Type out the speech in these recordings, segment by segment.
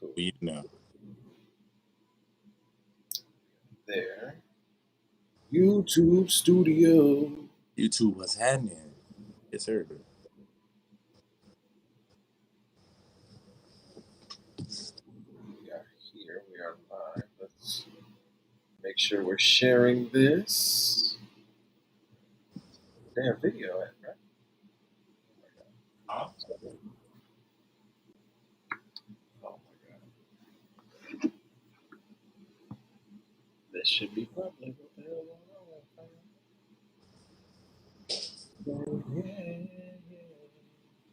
Cool. You know. There. YouTube studio. YouTube, what's happening? Yes, sir. We are here. We are live. Let's make sure we're sharing this. Damn video, right? Huh? Oh my god. This should be public. What the hell going on? Yeah.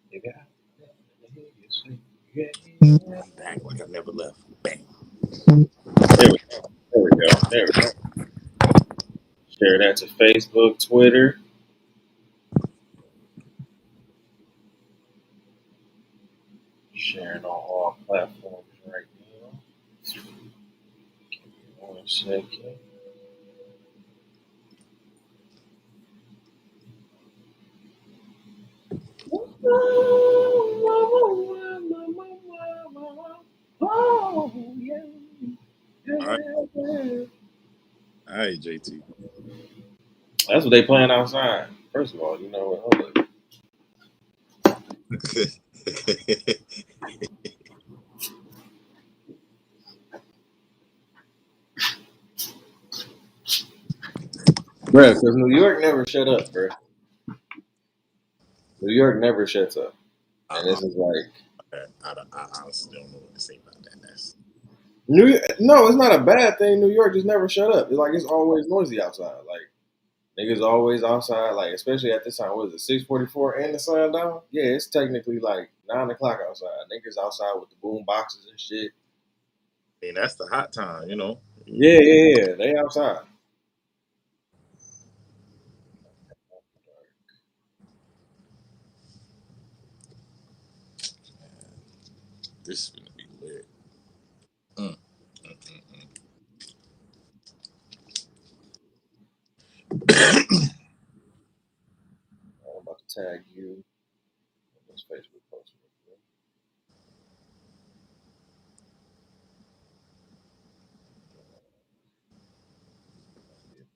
You got I'm back like I never left. Bang. There we go. There we go. There we go. Share that to Facebook, Twitter. Sharing on all platforms right now. Give me 1 second. Oh, yeah. All right, JT. That's what they playing outside. First of all, you know what? Hold up. Bruh, because New York never shut up, bruh. New York never shuts up. And this is like... I honestly don't know what to say about that. That's No, it's not a bad thing. New York just never shut up. It's like it's always noisy outside. Like niggas always outside. Like especially at this time, what is it, 6:44 and the sun down? Yeah, it's technically like 9 o'clock outside. Niggas outside with the boom boxes and shit. I mean, that's the hot time, you know. Yeah. They outside. This is gonna be lit. Mm, mm, mm. I'm about to tag you in this Facebook post.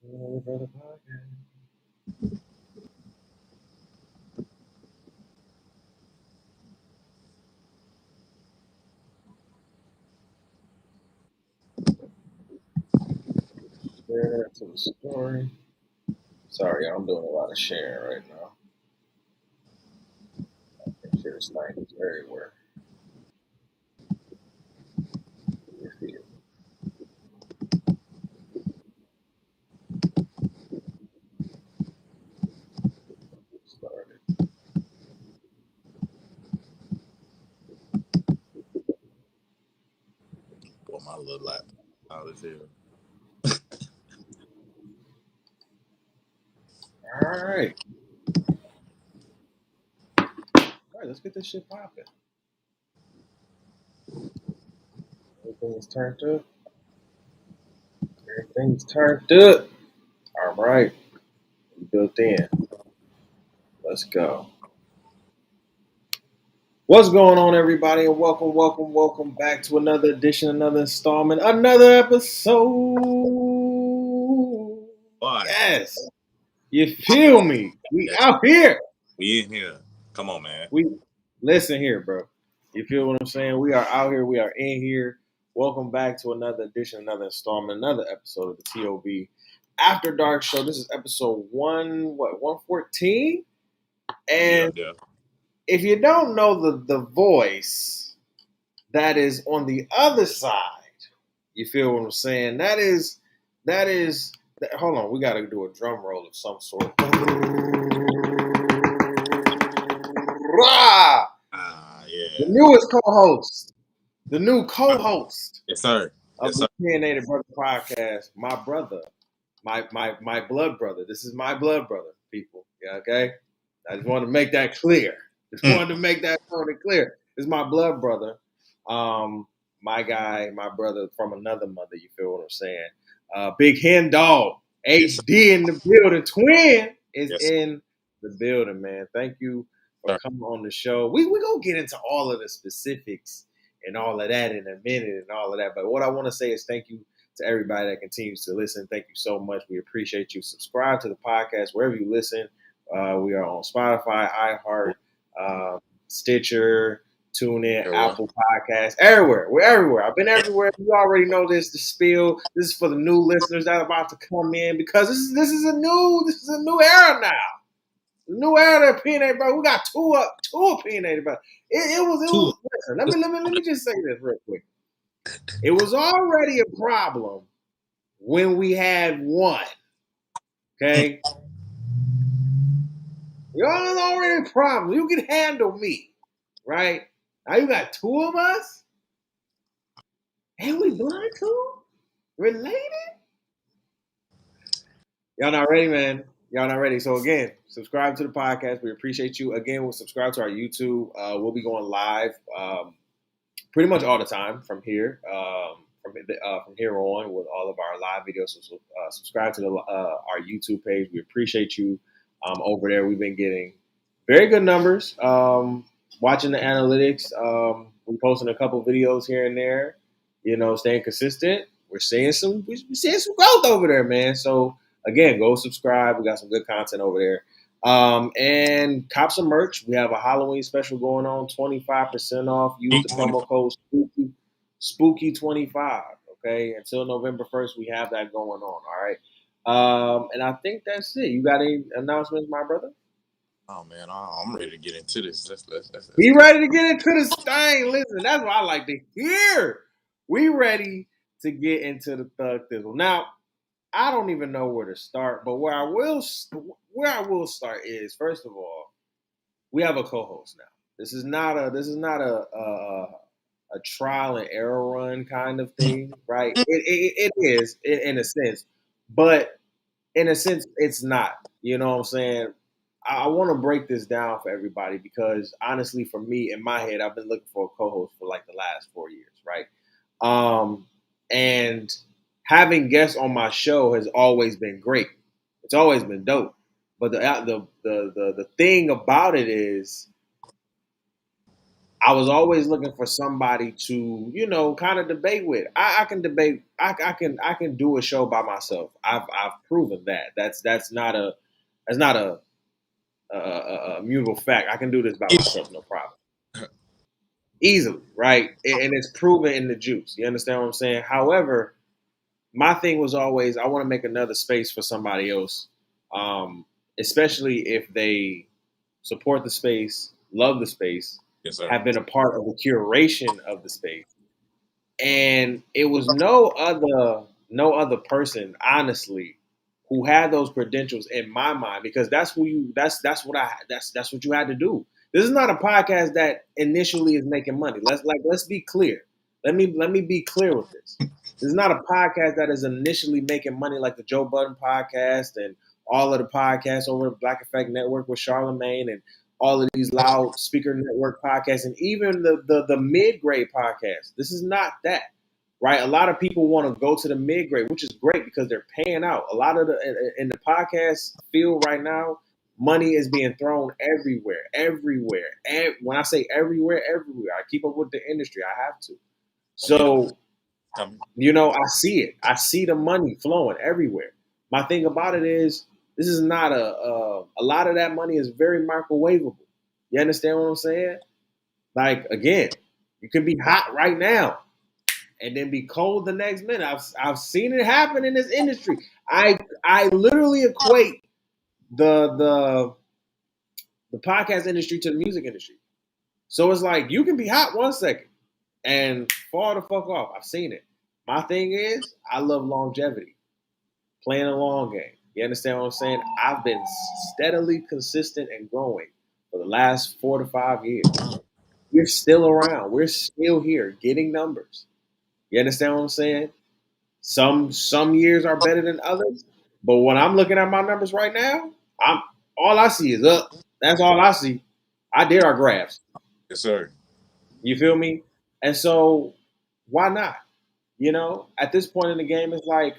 Opinionated Bruhtha Podcast. Share that to the story. Sorry, I'm doing a lot of sharing right now. Make sure this thing is everywhere. You feel started. Boy, my little laptop out of here. All right. All right, let's get this shit popping. Everything's turned up. Everything's turned up. All right. We built in. Let's go. What's going on, everybody? And welcome back to another edition, another installment, another episode. Why? Yes. You feel me? We out here. We in here. Come on, man. We listen here, bro. You feel what I'm saying? We are out here. We are in here. Welcome back to another edition, another installment, another episode of the TOB After Dark Show. This is episode 114? And Yeah. if you don't know the voice that is on the other side, you feel what I'm saying? That is. Hold on, we got to do a drum roll of some sort. Yeah. The newest co-host, the new co-host Yes, sir. of the Opinionated Bruhtha Podcast, my brother, my blood brother. This is my blood brother, people. Yeah, okay? I just wanted to make that clear. This is my blood brother. My guy, my brother from another mother, you feel what I'm saying? Big Hen Dog, HD in the building. Twin is in the building, man. Thank you for coming on the show. We gonna get into all of the specifics and all of that in a minute and all of that. But what I want to say is thank you to everybody that continues to listen. Thank you so much. We appreciate you. Subscribe to the podcast wherever you listen. We are on Spotify, iHeart, Stitcher, TuneIn, Apple Podcasts, everywhere. We're everywhere. I've been everywhere. You already know this. The spiel. This is for the new listeners that are about to come in because this is a new era now. New era of opinionated, bro. We got two opinionated, bro. It was. Listen, let me just say this real quick. It was already a problem when we had one. Okay, it was already a problem. You can handle me, right? Now you got two of us, and we blood too, related. Y'all not ready, man. Y'all not ready. So again, subscribe to the podcast. We appreciate you. Again, we'll subscribe to our YouTube. We'll be going live pretty much all the time from here. From here on with all of our live videos. So subscribe to our YouTube page. We appreciate you over there. We've been getting very good numbers. Watching the analytics. We're posting a couple videos here and there. Staying consistent. We're seeing some growth over there, man. So again, go subscribe. We got some good content over there. And cop some merch. We have a Halloween special going on, 25% off. Use the promo code Spooky25. Okay, until November 1st, we have that going on. All right. And I think that's it. You got any announcements, my brother? Oh man, I'm ready to get into this. Let's Be ready to get into this thing. Listen, that's what I like to hear. We ready to get into the thug thizzle. Now, I don't even know where to start, but where I will start is, first of all, we have a co-host now. This is not a trial and error run kind of thing, right? It is in a sense, but in a sense, it's not. You know what I'm saying? I want to break this down for everybody because honestly, for me, in my head, I've been looking for a co-host for like the last 4 years, right? And having guests on my show has always been great. It's always been dope. But the thing about it is, I was always looking for somebody to, kind of debate with. I can debate. I can do a show by myself. I've proven that. That's not a mutable fact. I can do this by myself, no problem. Easily, right? And it's proven in the juice. You understand what I'm saying? However, my thing was always I want to make another space for somebody else, especially if they support the space, love the space, yes, sir. Have been a part of the curation of the space. And it was no other person, honestly, who had those credentials in my mind, because that's what you had to do. This is not a podcast that initially is making money. Let's be clear. Let me be clear with this. This is not a podcast that is initially making money like the Joe Budden podcast and all of the podcasts over at Black Effect Network with Charlemagne and all of these loudspeaker network podcasts and even the mid-grade podcasts. This is not that, right? A lot of people want to go to the mid-grade, which is great because they're paying out. A lot of in the podcast field right now, money is being thrown everywhere. And when I say everywhere, I keep up with the industry. I have to. So, I see it. I see the money flowing everywhere. My thing about it is, this is not a lot of that money is very microwavable. You understand what I'm saying? Like, again, you can be hot right now and then be cold the next minute. I've seen it happen in this industry. I literally equate the podcast industry to the music industry. So it's like you can be hot 1 second and fall the fuck off. I've seen it. My thing is, I love longevity, playing a long game. You understand what I'm saying? I've been steadily consistent and growing for the last 4 to 5 years. We're still around. We're still here getting numbers. You understand what I'm saying? Some years are better than others, but when I'm looking at my numbers right now, all I see is up. That's all I see. I did our graphs. Yes, sir. You feel me? And so why not? At this point in the game, it's like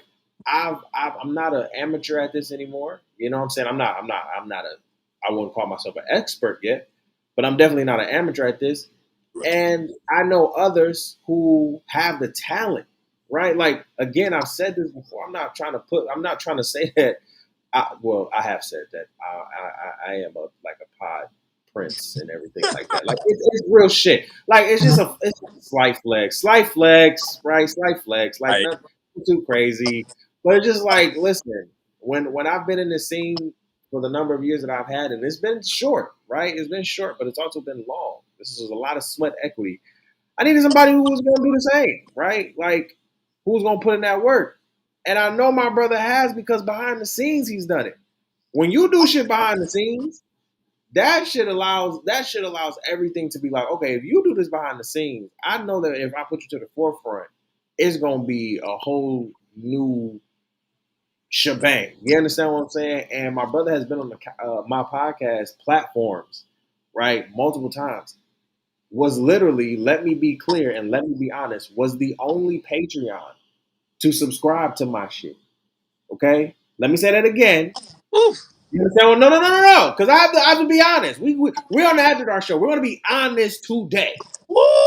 I'm not an amateur at this anymore. You know what I'm saying? I wouldn't call myself an expert yet, but I'm definitely not an amateur at this. Right. And I know others who have the talent, right? Like, again, I've said this before. I'm not trying to say that. I have said that I am like a pod prince and everything like that. Like, it's real shit. Like, it's just it's a slight flex, right? Slight flex, like I nothing too crazy. But it's just like, listen, when I've been in this scene for the number of years that I've had, and it's been short, right? It's been short, but it's also been long. This is a lot of sweat equity. I needed somebody who was going to do the same, right? Like, who was going to put in that work. And I know my brother has, because behind the scenes he's done it. When you do shit behind the scenes, that shit allows everything to be like, okay, if you do this behind the scenes, I know that if I put you to the forefront, it's gonna be a whole new shebang. You understand what I'm saying? And my brother has been on my podcast platforms, right, multiple times. Was literally, let me be clear and let me be honest, was the only Patreon to subscribe to my shit. Okay, let me say that again. Oof. You understand? Well, no. Because I have to be honest. We're on the After Dark Show. We're going to be honest today.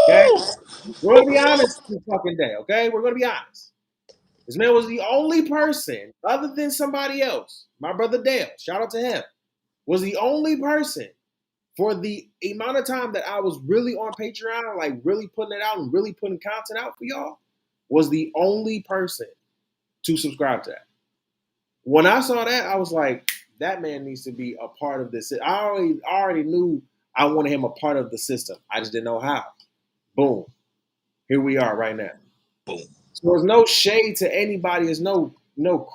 Okay? Woo! We're going to be honest this fucking day. Okay? We're going to be honest. This man was the only person, other than somebody else, my brother Dale, shout out to him, was the only person for the amount of time that I was really on Patreon, like really putting it out and really putting content out for y'all, was the only person to subscribe to that. When I saw that, I was like, that man needs to be a part of this. I already knew I wanted him a part of the system. I just didn't know how. Boom. Here we are right now. Boom. So there's no shade to anybody. There's no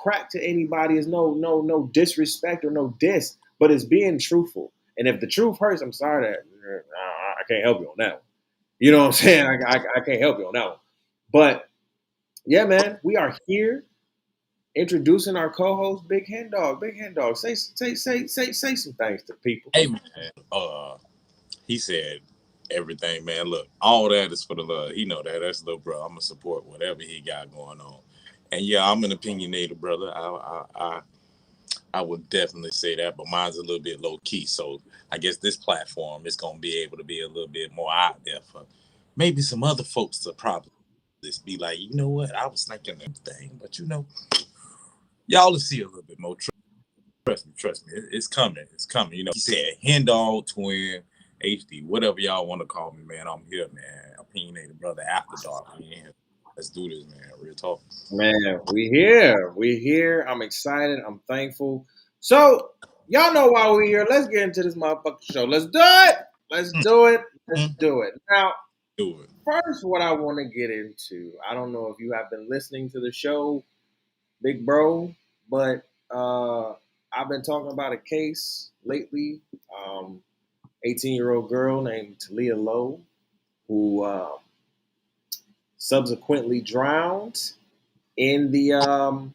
crack to anybody. There's no disrespect or no diss. But it's being truthful. And if the truth hurts, I'm sorry that I can't help you on that one. You know what I'm saying? I can't help you on that one. But yeah, man, we are here. Introducing our co-host, Big Hen Dog. Big Hen Dog, say some things to people. Hey man, he said everything, man. Look, all that is for the love. He know that. That's little bro. I'm gonna support whatever he got going on. And yeah, I'm an opinionated brother. I would definitely say that, but mine's a little bit low key. So I guess this platform is gonna be able to be a little bit more out there for maybe some other folks to probably just be like, you know what, I was thinking that thing, but y'all will see a little bit more. Trust me, it's coming. It's coming. He said hen dog, twin, HD, whatever y'all want to call me, man. I'm here, man. Opinionated brother after dark, man. Let's do this, man. Real talk. Man, we here. We here. I'm excited. I'm thankful. So, y'all know why we're here. Let's get into this motherfucking show. Let's do it. Let's do it. Let's do it. Now, Do it. first, what I want to get into, I don't know if you have been listening to the show, big bro, but I've been talking about a case lately. 18-year-old girl named Taleah Lowe, who subsequently drowned in the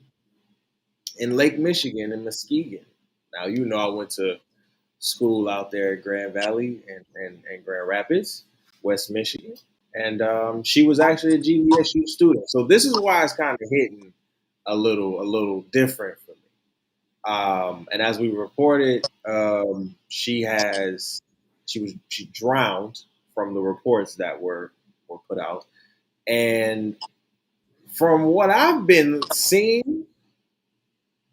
in Lake Michigan in Muskegon. Now, I went to school out there at Grand Valley and Grand Rapids, West Michigan, and she was actually a GVSU student. So this is why it's kind of hitting a little different for me. And as we reported, she drowned from the reports that were put out, and from what I've been seeing,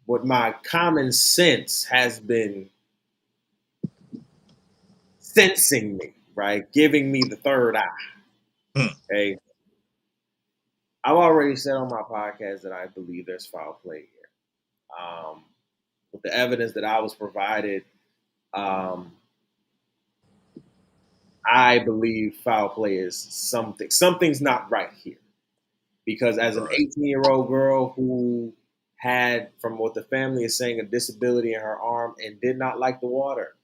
what my common sense has been sensing me, right, giving me the third eye. Okay, I've already said on my podcast that I believe there's foul play here. With the evidence that I was provided, um, I believe foul play is something. Something's not right here. Because as an Right. 18-year-old girl who had, from what the family is saying, a disability in her arm and did not like the water.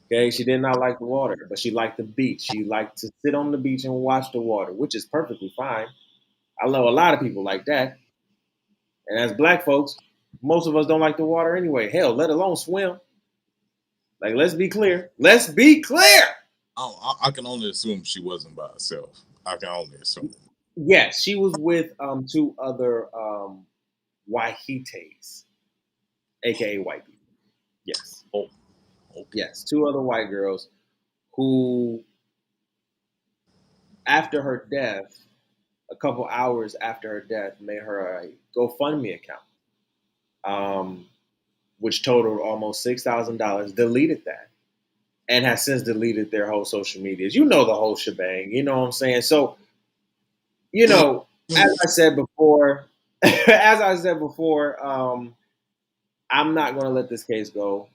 Okay, she did not like the water, but she liked the beach. She liked to sit on the beach and watch the water, which is perfectly fine. I know a lot of people like that. And as black folks, most of us don't like the water anyway. Hell, let alone swim. Like, let's be clear. Let's be clear. I can only assume she wasn't by herself. I can only assume. Yes, she was with two other Wahites, aka white people. Yes. Oh, okay. Yes, two other white girls who, after her death, a couple hours after her death, made her a GoFundMe account, which totaled almost $6,000. Deleted that, and has since deleted their whole social medias. You know the whole shebang. You know what I'm saying? So, as I said before, I'm not going to let this case go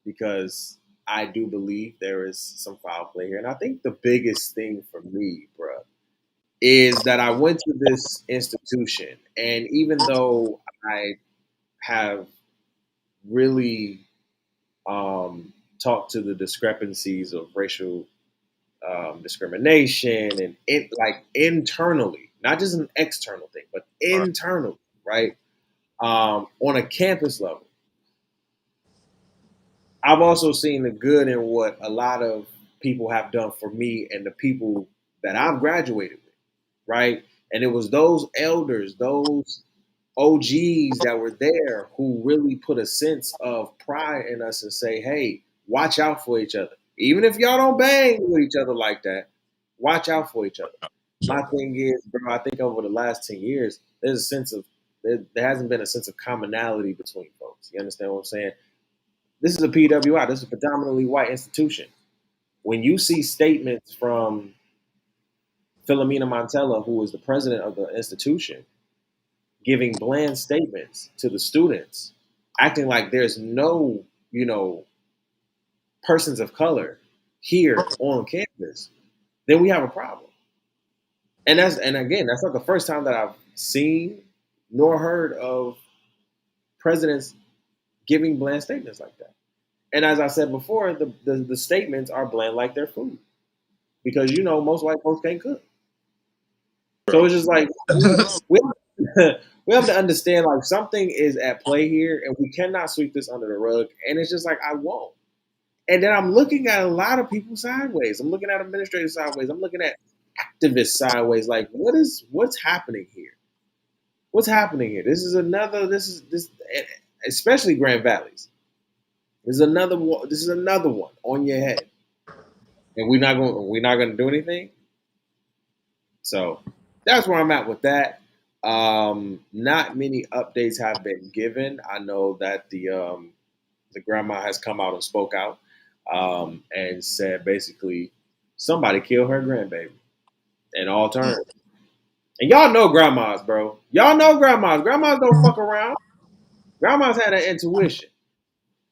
because I do believe there is some foul play here. And I think the biggest thing for me, bro, is that I went to this institution, and even though I have really talked to the discrepancies of racial discrimination and like internally, not just an external thing, but internally, right? On a campus level, I've also seen the good in what a lot of people have done for me and the people that I've graduated with, right? And it was those elders, those OGs that were there who really put a sense of pride in us and say, hey, watch out for each other. Even if y'all don't bang with each other like that, watch out for each other. My thing is, bro, I think over the last 10 years, there's a sense of, there hasn't been a sense of commonality between folks. You understand what I'm saying? This is a PWI. This is a predominantly white institution. When you see statements from Philomena Montella, who is the president of the institution, giving bland statements to the students, acting like there's no, persons of color here on campus, then we have a problem. And again, that's not the first time that I've seen nor heard of presidents giving bland statements like that. And as I said before, the statements are bland like their food. Because most white folks can't cook. So it's just like we have to understand like something is at play here, and we cannot sweep this under the rug. And it's just like I won't. And then I'm looking at a lot of people sideways. I'm looking at administrators sideways. I'm looking at activists sideways. Like what's happening here? What's happening here? This is especially Grand Valleys. This is another one on your head, and we're not gonna do anything. So that's where I'm at with that. Not many updates have been given. I know that the grandma has come out and spoke out and said basically somebody killed her grandbaby in all terms. And y'all know grandmas, bro. Y'all know grandmas. Grandmas don't fuck around. Grandmas had an intuition.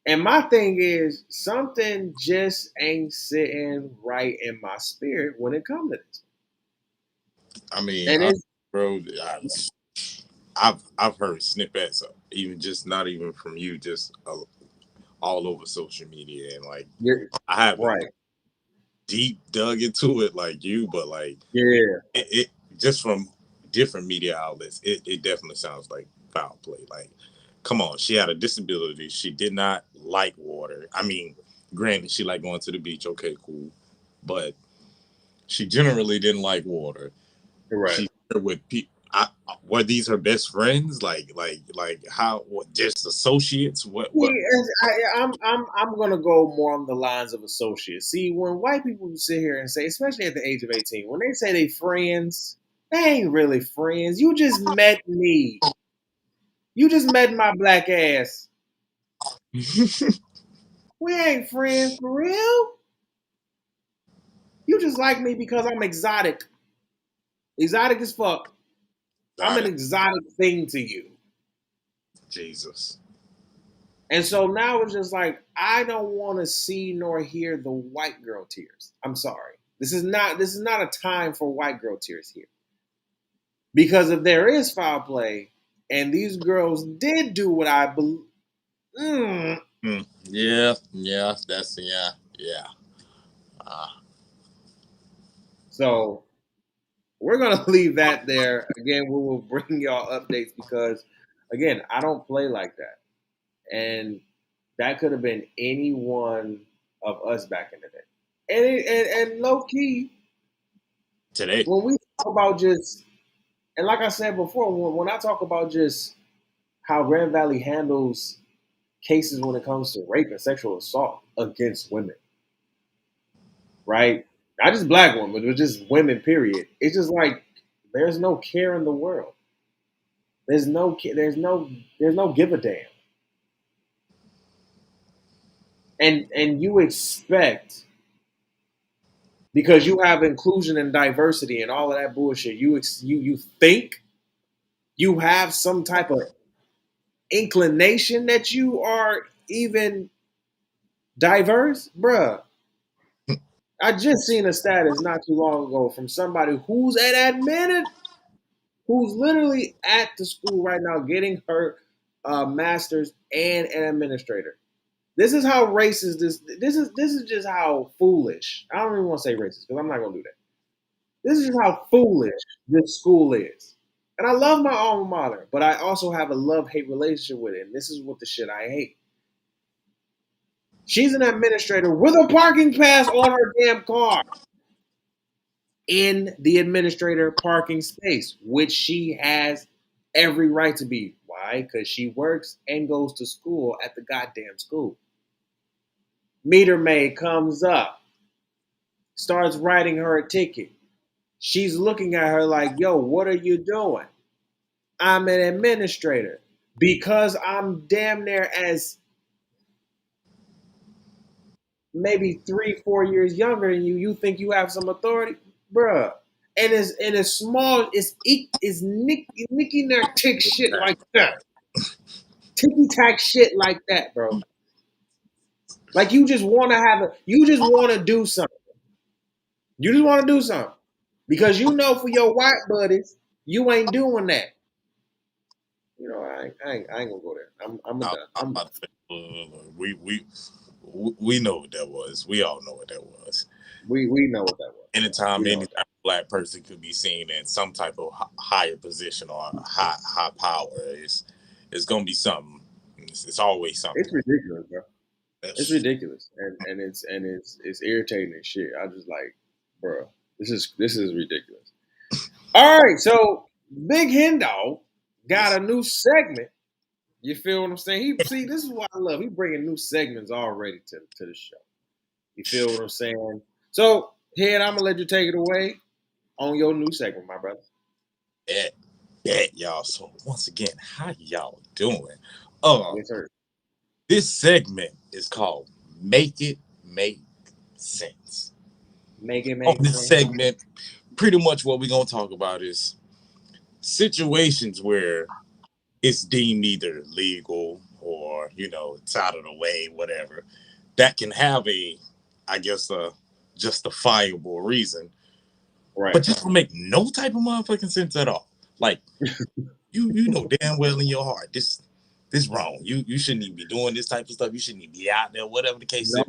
And my thing is, something just ain't sitting right in my spirit when it comes to this. I mean, And it's bro, I've heard snippets, even just not even from you, just all over social media, and like I haven't right. deep dug into it like you, but like Yeah. it just from different media outlets, it definitely sounds like foul play. Like, come on, she had a disability. She did not like water. I mean, granted, she liked going to the beach. Okay, cool, but she generally didn't like water. Right. She's with people. Were these her best friends? Like how? What? Just associates? What? I'm gonna go more on the lines of associates. See, when white people sit here and say, especially at the age of 18, when they say they friends, they ain't really friends. You just met me. You just met my black ass. We ain't friends for real. You just like me because I'm exotic. Exotic as fuck. I'm an exotic thing to you. Jesus. And so now it's just like I don't want to see nor hear the white girl tears. I'm sorry. This is not a time for white girl tears here. Because if there is foul play and these girls did do what I believe, yeah, that's yeah. So we're gonna leave that there. Again, we will bring y'all updates because again, I don't play like that. And that could have been any one of us back in the day. And low key, Today. when we talk about just, and like I said before, when I talk about just how Grand Valley handles cases when it comes to rape and sexual assault against women, right? Not just black women, but just women. Period. It's just like there's no care in the world. There's no there's no give a damn. And you expect, because you have inclusion and diversity and all of that bullshit, you think you have some type of inclination that you are even diverse, bruh. I just seen a status not too long ago from somebody who's at that minute, who's literally at the school right now getting her master's and an administrator. This is how racist this is just how foolish. I don't even want to say racist because I'm not gonna do that. This is just how foolish this school is. And I love my alma mater, but I also have a love-hate relationship with it. And this is what the shit I hate. She's an administrator with a parking pass on her damn car in the administrator parking space, which she has every right to be. Why? Because she works and goes to school at the goddamn school. Meter maid comes up, starts writing her a ticket. She's looking at her like, yo, what are you doing? I'm an administrator. Because I'm damn near as maybe 3-4 years younger than you, you think you have some authority? Bruh. And it's small, it's nicky nack tick shit like that. Ticky tack shit like that, bro. Like you just want to do something. You just want to do something. Because you know for your white buddies, you ain't doing that. You know, I ain't gonna go there. I'm done. I'm done. We know what that was. We all know what that was. We know what that was. Anytime any black person could be seen in some type of higher position or high power, it's gonna be something. It's always something. It's ridiculous, bro. It's ridiculous, and it's irritating and shit. I just like, bro, this is ridiculous. All right, so Big Hen Dog got a new segment. You feel what I'm saying? See, this is what I love. He bringing new segments already to the show. You feel what I'm saying? So, Head, I'm gonna let you take it away on your new segment, my brother. Yeah, y'all. So once again, how y'all doing? Yes, sir. This segment is called Make It Make Sense. Make it On make this sense. segment, pretty much what we're gonna talk about is situations where it's deemed either legal or it's out of the way, whatever. That can have I guess, a justifiable reason, Right. but just don't make no type of motherfucking sense at all. Like you know damn well in your heart this wrong. You shouldn't even be doing this type of stuff. You shouldn't even be out there, whatever the case is.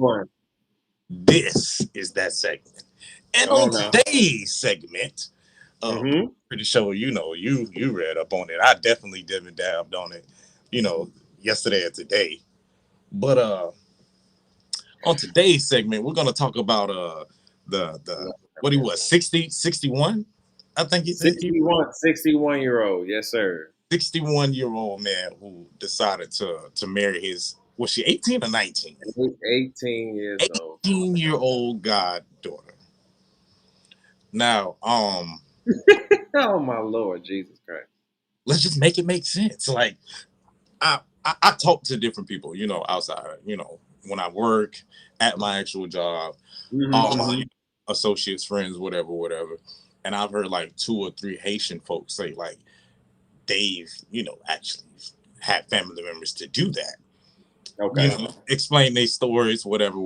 This is that segment. And on today's segment, pretty sure you read up on it. I definitely dabbed on it, yesterday or today. But on today's segment, we're gonna talk about the what he was 61. I think he's 61-year-old. Yes, sir. 61-year-old man who decided to marry his, was she 18 or 19? 18 years old. 18-year-old goddaughter. Now, oh my Lord, Jesus Christ. Let's just make it make sense. Like, I talk to different people, outside, when I work at my actual job, all my associates, friends, whatever. And I've heard like 2 or 3 Haitian folks say like they've, actually had family members to do that. Okay. Explain their stories, whatever.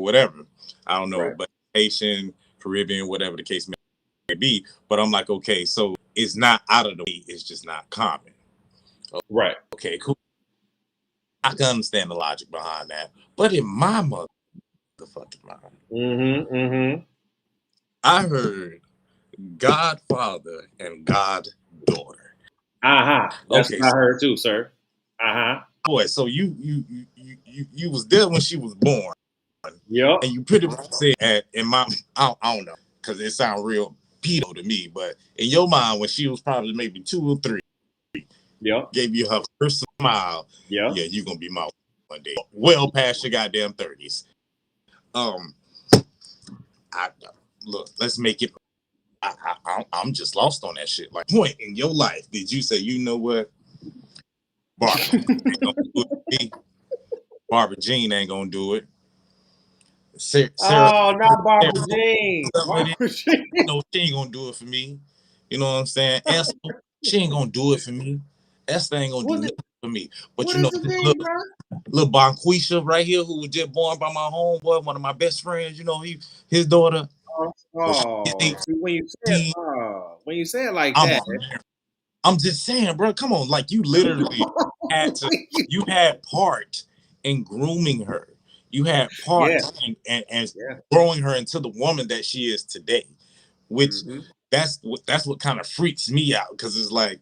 I don't know, but Haitian, Caribbean, whatever the case may be. But I'm like, okay, so it's not out of the way, it's just not common. Right. Okay, cool. I can understand the logic behind that. But in my motherfucking mind, I heard godfather and goddaughter. That's what I heard too, sir. Boy, so you was there when she was born. Yep. And you pretty much said in my, I don't know, because it sounds real pedo to me, but in your mind when she was probably maybe 2 or 3, gave you her first smile, yeah, you're gonna be my one day. Well past your goddamn 30s. look, let's make it. I'm just lost on that shit. Like, point in your life did you say, you know what, Barbara ain't gonna do it for me. Barbara Jean ain't gonna do it. Sarah, Oh, not Barbara Sarah, Jean. Barbara Jean. no, she ain't gonna do it for me. You know what I'm saying? Esther, she ain't gonna do it for me. Esther ain't gonna do nothing for me. But What you know, is the this thing, bro? little Bonquisha right here, who was just born by my homeboy, one of my best friends. You know, his daughter. Oh, see, when you say it like that, I'm just saying, bro. Come on, like you literally you had part in grooming her. You had part and growing her into the woman that she is today. Which that's what kind of freaks me out, because it's like,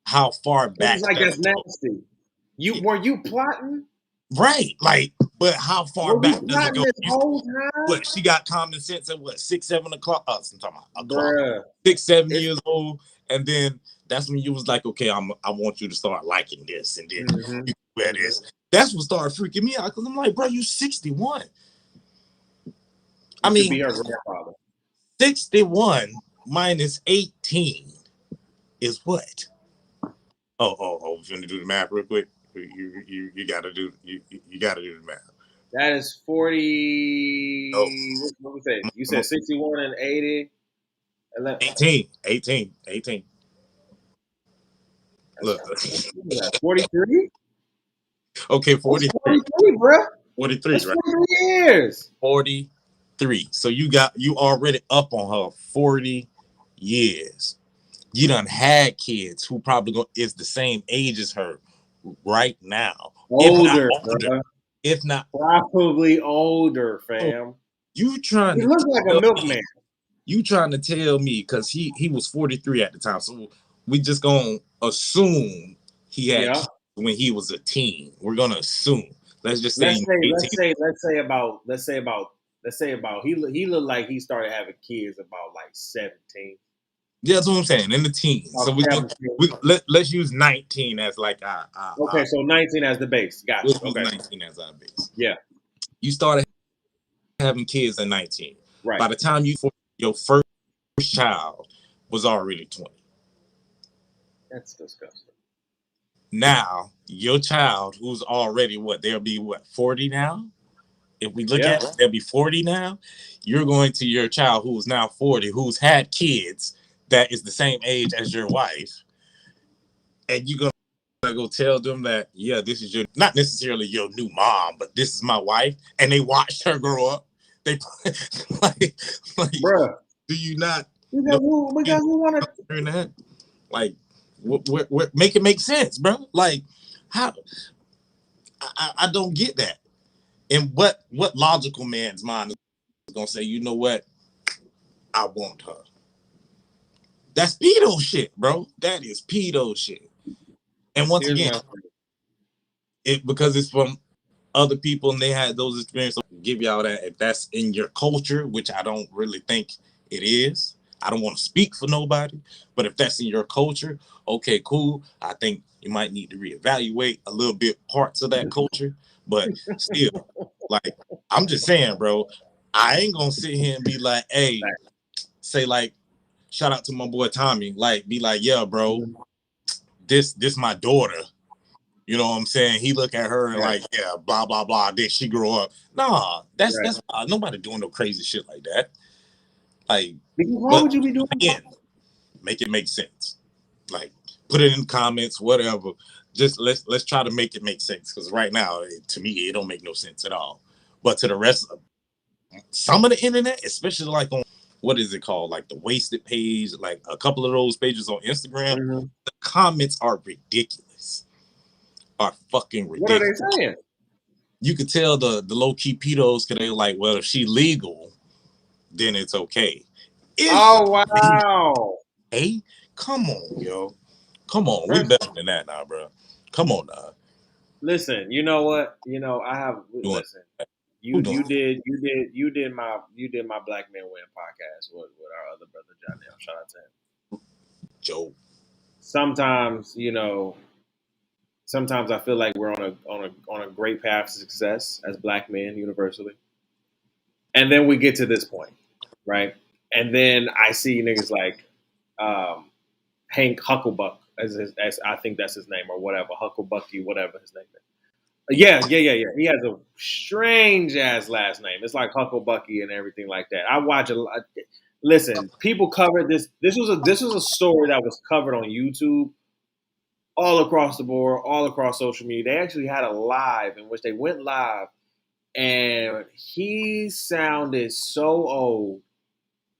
how far back? It's like that's nasty. Were you plotting? Right, like, but how far back does it go? This whole time? What, she got common sense at what, 6, 7 o'clock? I'm talking about Bruh. 6, 7 years old, and then that's when you was like, okay, I want you to start liking this, and then you wear this. That's what started freaking me out, because I'm like, bro, you 61. I mean, be her grandfather. 61 minus 18 is what? Oh, you want to do the math real quick? You gotta do you gotta do the math. That is 40. Oh. What we say? You said 61 and 80. 18. Look, 43. Okay, 43. 43, bro. 43, that's right? 43 years. 43. So you already up on her 40 years. You done had kids who probably is the same age as her right now. Older, if not probably older, fam. You trying he to looks like a milkman. You trying to tell me, because he was 43 at the time, so we just gonna assume he had kids when he was a teen. We're gonna assume. Let's say he looked like he started having kids about like 17. Yeah, that's what I'm saying, in the teens. So let's use 19 as like so 19 as the base. Got you. Okay. 19 as our base. Yeah. You started having kids at 19. Right. By the time your first child was already 20. That's disgusting. Now, your child, who's already they'll be 40 now? If we look at it, they'll be 40 now. You're going to your child who's now 40, who's had kids that is the same age as your wife, and you're going to go tell them that, yeah, this is not necessarily your new mom, but this is my wife, and they watched her grow up. They like bruh, do you not? We got who want to like make it make sense, bro. Like, how? I don't get that. And what logical man's mind is gonna say, you know what? I want her. That's pedo shit, bro. That is pedo shit. And once again, because it's from other people and they had those experiences, I'll give y'all that. If that's in your culture, which I don't really think it is, I don't want to speak for nobody, but if that's in your culture, okay, cool. I think you might need to reevaluate a little bit parts of that culture, but still, like, I'm just saying, bro, I ain't gonna sit here and be like, hey, say like, shout out to my boy Tommy, like, be like, yeah, bro, this my daughter. You know what I'm saying? He look at her and like, yeah, blah blah blah. Then she grow up. Nah, that's nobody doing no crazy shit like that. Like, why would you be doing that? Make it make sense. Like, put it in comments, whatever. Just let's try to make it make sense, because right now, to me, it don't make no sense at all. But to the rest of some of the internet, especially like on what is it called, like the Wasted page, like a couple of those pages on Instagram, the comments are ridiculous. Are fucking ridiculous. What are they saying? You could tell the low key pedos, because they're like, well, if she legal, then it's okay. Wow. Hey, come on, yo. Come on. We're better than that now, bro. Come on now. Listen, you know what? Listen. You did my Black Men Win podcast with our other brother Janelle. Shout out to him. Joe. Sometimes I feel like we're on a great path to success as Black men universally. And then we get to this point, right? And then I see niggas like Hank Hucklebuck, as I think that's his name or whatever, Hucklebucky, whatever his name is. Yeah. He has a strange ass last name. It's like Hucklebucky and everything like that. I watch a lot. Listen, people covered this. This was a story that was covered on YouTube, all across the board, all across social media. They actually had a live in which they went live, and he sounded so old.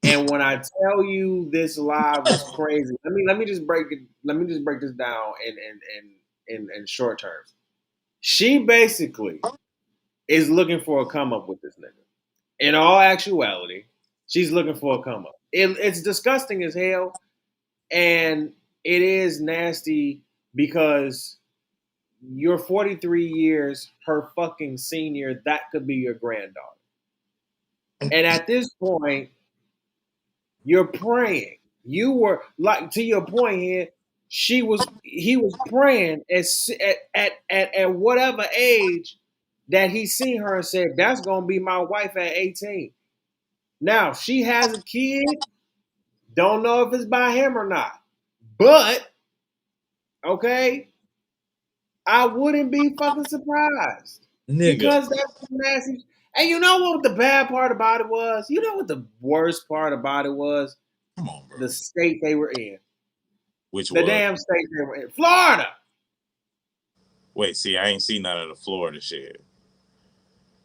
And when I tell you this live was crazy, let me just break it. Let me just break this down in short terms. She basically is looking for a come up with this nigga. In all actuality, she's looking for a come up. It's disgusting as hell, and it is nasty because you're 43 years her fucking senior. That could be your granddaughter. And at this point, you're praying. You were like, to your point here, he was praying at whatever age that he seen her and said, that's gonna be my wife at 18. Now she has a kid, don't know if it's by him or not. But okay, I wouldn't be fucking surprised. Nigga. Because that's nasty. And you know what the bad part about it was? You know what the worst part about it was? Come on, bro. The state they were in. Which the damn state they were in. Florida. Wait, see, I ain't seen none of the Florida shit.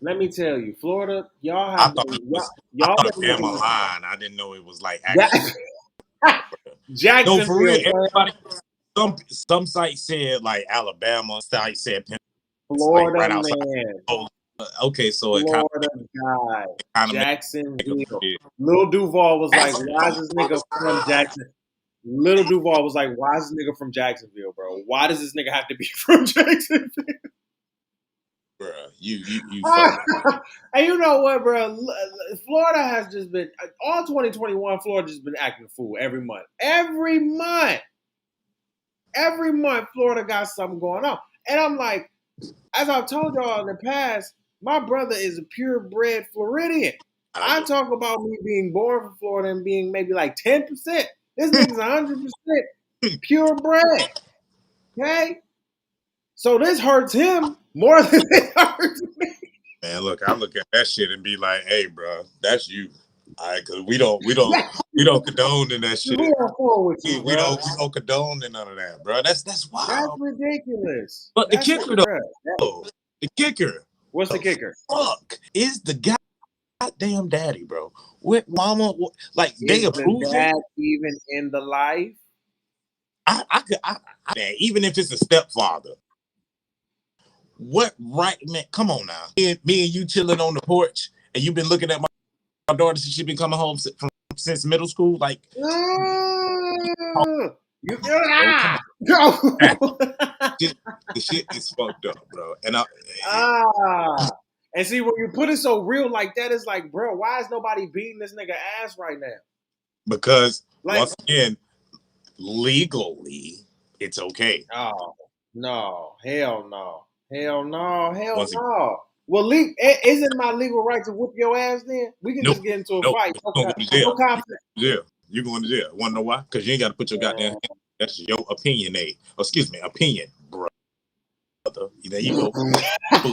Let me tell you, Florida, y'all I have thought Alabama line. I didn't know it was like actually. Jacksonville. No, for real. Everybody, some sites said like Alabama. Sites said Florida, like right outside. man. Oh, okay, so Florida guy. Jacksonville. Lil Duval was like, why is this nigga from Jackson? Little Duval was like, why is this nigga from Jacksonville, bro? Why does this nigga have to be from Jacksonville? Bruh, you fuck. And you know what, bro? Florida has just been, all 2021, Florida just been acting a fool every month. Every month, Florida got something going on. And I'm like, as I've told y'all in the past, my brother is a purebred Floridian. I talk about me being born from Florida and being maybe like 10%. This nigga's 100% purebred. Okay? So this hurts him more than it hurts me. Man, look, I look at that shit and be like, hey, bro, that's you. All right, because we don't condone in that shit. We don't condone in none of that, bro. That's wild. That's ridiculous. But the kicker, though, the kicker. What's the kicker? Fuck is the goddamn daddy, bro. With mama, like they approve that even in the life. I even if it's a stepfather. What right, man? Come on now. Me and you chilling on the porch, and you've been looking at my daughter since she's been coming home since middle school. Like, the shit is fucked up, bro. And and see, when you put it so real like that, it's like, bro, why is nobody beating this nigga ass right now? Because once again, legally, it's okay. Oh no, hell no. Well, isn't my legal right to whoop your ass then? We can just get into a fight. No conflict. Yeah, you're going to jail. Want to know why? Because you ain't got to put your goddamn hand. That's your opinion, opinion, bro. There you go. That's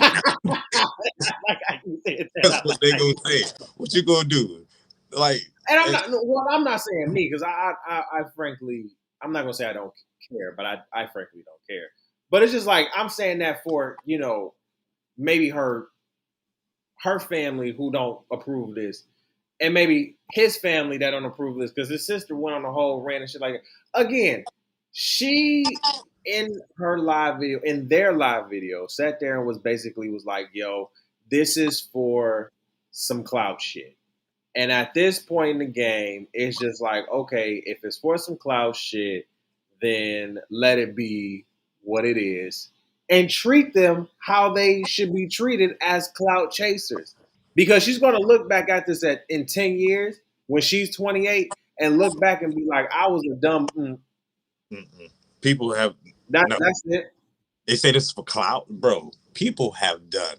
what they gonna say. What you gonna do? Like, and I'm not saying me because I frankly, I'm not gonna say I don't care, but I frankly don't care. But it's just like, I'm saying that for, maybe her family who don't approve of this, and maybe his family that don't approve of this, because his sister went on a whole rant and shit like that. Again, she, in their live video, sat there and was like, yo, this is for some clout shit. And at this point in the game, it's just like, okay, if it's for some clout shit, then let it be what it is, and treat them how they should be treated as clout chasers. Because she's going to look back at this in 10 years when she's 28 and look back and be like, I was a dumb. People have that's it. They say this is for clout, bro. People have done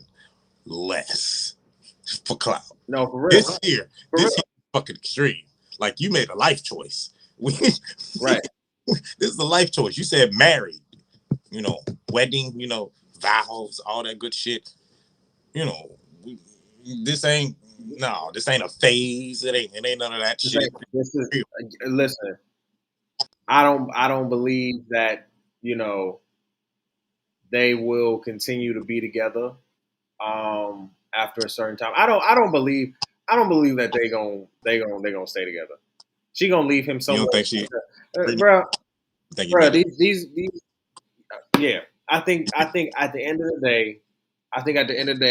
less for clout. No, for real. This year is fucking extreme. Like you made a life choice. Right. This is a life choice. You said married, wedding, vows, all that good shit. This ain't this ain't a phase. It ain't none of that shit. This is listen. I don't believe that they will continue to be together after a certain time. I don't believe that they gonna stay together. She gonna leave him You somewhere. don't think she, Bro, think you better? these yeah. I think at the end of the day,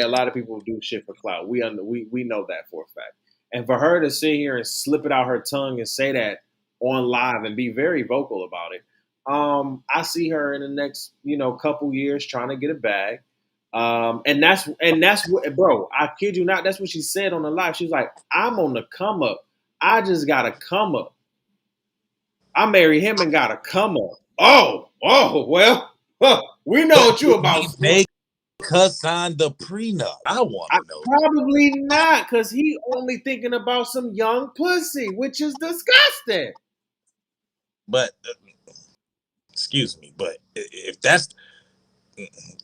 a lot of people do shit for clout. We know that for a fact. And for her to sit here and slip it out her tongue and say that on live and be very vocal about it, I see her in the next couple years trying to get a bag. And that's what, bro. I kid you not. That's what she said on the live. She's like, "I'm on the come up. I just got to come up. I married him and got to come up." Oh, well. Huh, we know what you about. Make her sign the prenup. I want to know. Probably not, because he only thinking about some young pussy, which is disgusting. But excuse me, but if that's,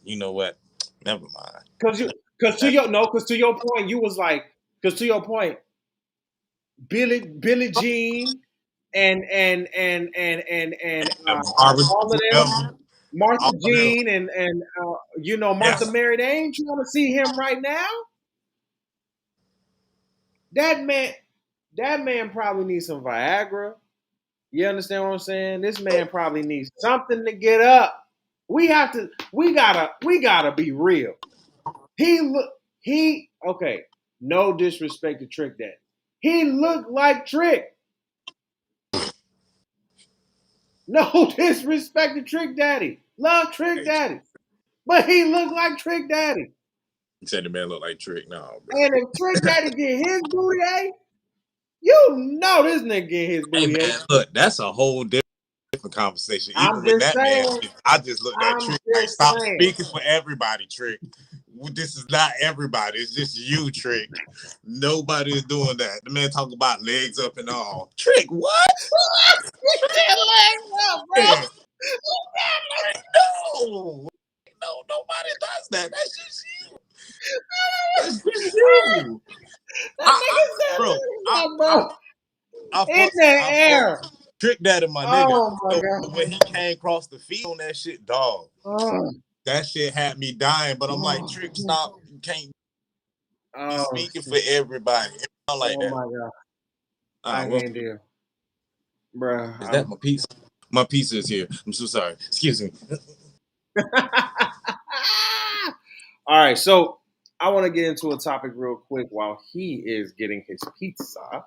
you know what? Never mind. Because to your point, you was like, because to your point, Billie Jean and all of them, Martha Jean and Martha Yes. Mary, they ain't trying to see him right now. That man probably needs some Viagra. You understand what I'm saying? This man probably needs something to get up. We gotta be real. Okay, no disrespect to Trick Daddy. He looked like Trick. No disrespect to Trick Daddy. Love Trick Daddy. But he looked like Trick Daddy. You said the man looked like Trick. No, bro. And if Trick Daddy get his booty, you know this nigga get his booty. Hey man, look, that's a whole different conversation. Even with that man, I just looked at Trick. Like, stop speaking for everybody, Trick. This is not everybody. It's just you, Trick. Nobody is doing that. The man talking about legs up and all. Trick, what? Legs up, bro. No, nobody does that. That's just you. That's just you. Bro. In the air. Trick Daddy, my nigga. My God. When he came across the field on that shit, dog. That shit had me dying. But I'm like, Trick, stop. You can't be speaking for everybody. Like that. My God. I can't deal. Bruh. Is that my pizza? My pizza is here. I'm so sorry. Excuse me. All right, so I want to get into a topic real quick while he is getting his pizza.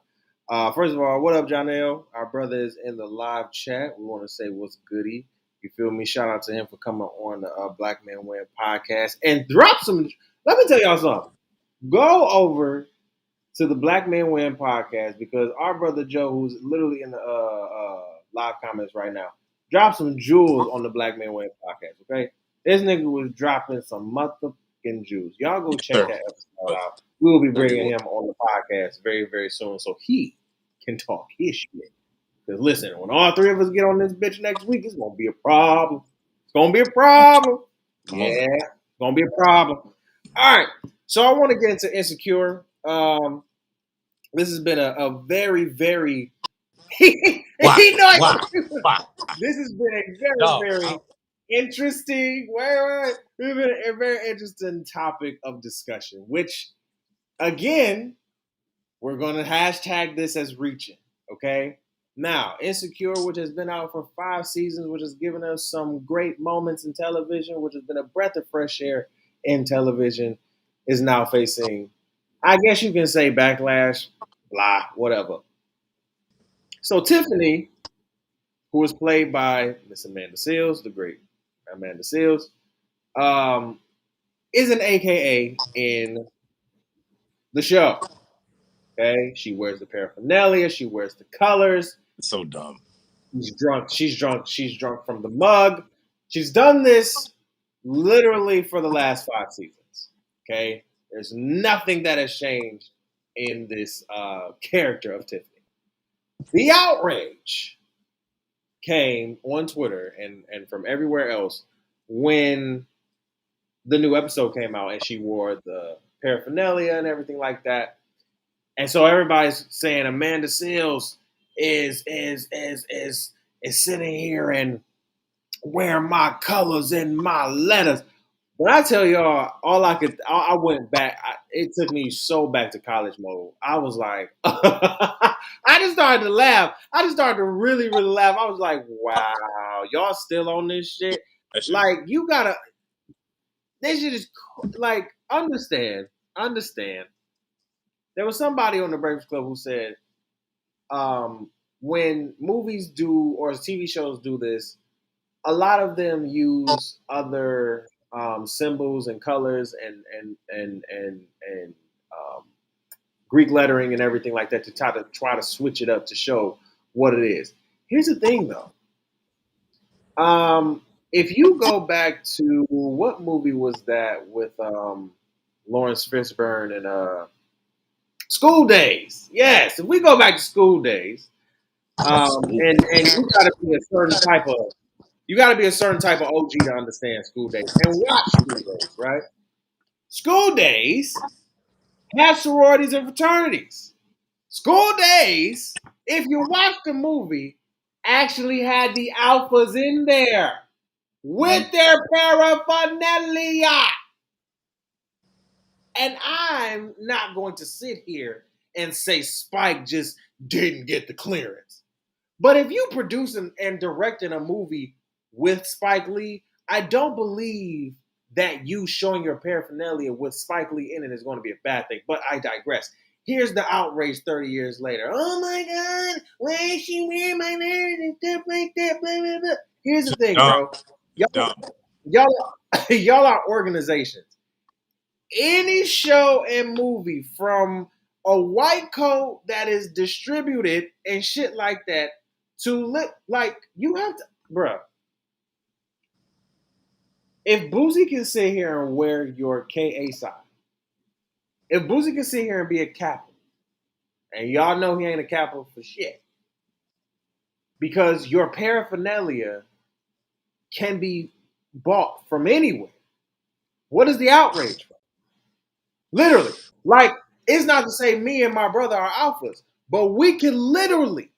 First of all, what up, Janelle? Our brother is in the live chat. We want to say what's goody. You feel me? Shout out to him for coming on the Black Man Win podcast and drop some. Let me tell y'all something. Go over to the Black Man Win podcast because our brother Joe, who's literally in the live comments right now, drop some jewels on the Black Man Win podcast. Okay, this nigga was dropping some motherfucking jewels. Y'all go check that episode out. We will be bringing him on the podcast very, very soon, so he can talk his shit. Because listen, when all three of us get on this bitch next week, it's gonna be a problem. It's gonna be a problem. Yeah, it's gonna be a problem. All right, so I want to get into Insecure. This has been a very, very. This has been a very interesting. It's been a very interesting topic of discussion. Which, again, we're going to hashtag this as reaching. Okay. Now, Insecure, which has been out for 5 seasons, which has given us some great moments in television, which has been a breath of fresh air in television, is now facing, I guess you can say, backlash, blah, whatever. So Tiffany, who was played by Miss Amanda Seales, the great Amanda Seales, is an AKA in the show. Okay, she wears the paraphernalia, she wears the colors. It's so dumb. She's drunk. She's drunk from the mug. She's done this literally for the last 5 seasons. Okay, there's nothing that has changed in this character of Tiffany. The outrage came on Twitter and from everywhere else when the new episode came out and she wore the paraphernalia and everything like that. And so everybody's saying Amanda Seales is sitting here and wearing my colors and my letters. When I tell y'all, I went back. It took me so back to college mode. I was like, I just started to laugh. I just started to really, really laugh. I was like, wow, y'all still on this shit? Like, you gotta, this shit is, like, understand. There was somebody on the Breakfast Club who said, when movies do, or TV shows do this, a lot of them use other symbols and colors and Greek lettering and everything like that to try to switch it up to show what it is. Here's the thing, though. If you go back to what movie was that with Lawrence Fishburne and School Days? Yes, if we go back to School Days, and you got to be a certain type of OG to understand School Days and watch School Days, right? School Days have sororities and fraternities. School Days, if you watch the movie, actually had the alphas in there with their paraphernalia. And I'm not going to sit here and say Spike just didn't get the clearance. But if you produce and directing a movie with Spike Lee, I don't believe that you showing your paraphernalia with Spike Lee in it is going to be a bad thing. But I digress. Here's the outrage 30 years later. Oh my God, why is she wearing my letters and stuff like that? Blah, blah, blah. Here's the thing, bro. Y'all are organizations. Any show and movie from a white coat that is distributed and shit like that to look like you have to, bruh. If Boosie can sit here and wear your KA sign, if Boosie can sit here and be a Kappa, and y'all know he ain't a Kappa for shit, because your paraphernalia can be bought from anywhere. What is the outrage for? Literally. Like, it's not to say me and my brother are alphas, but we can literally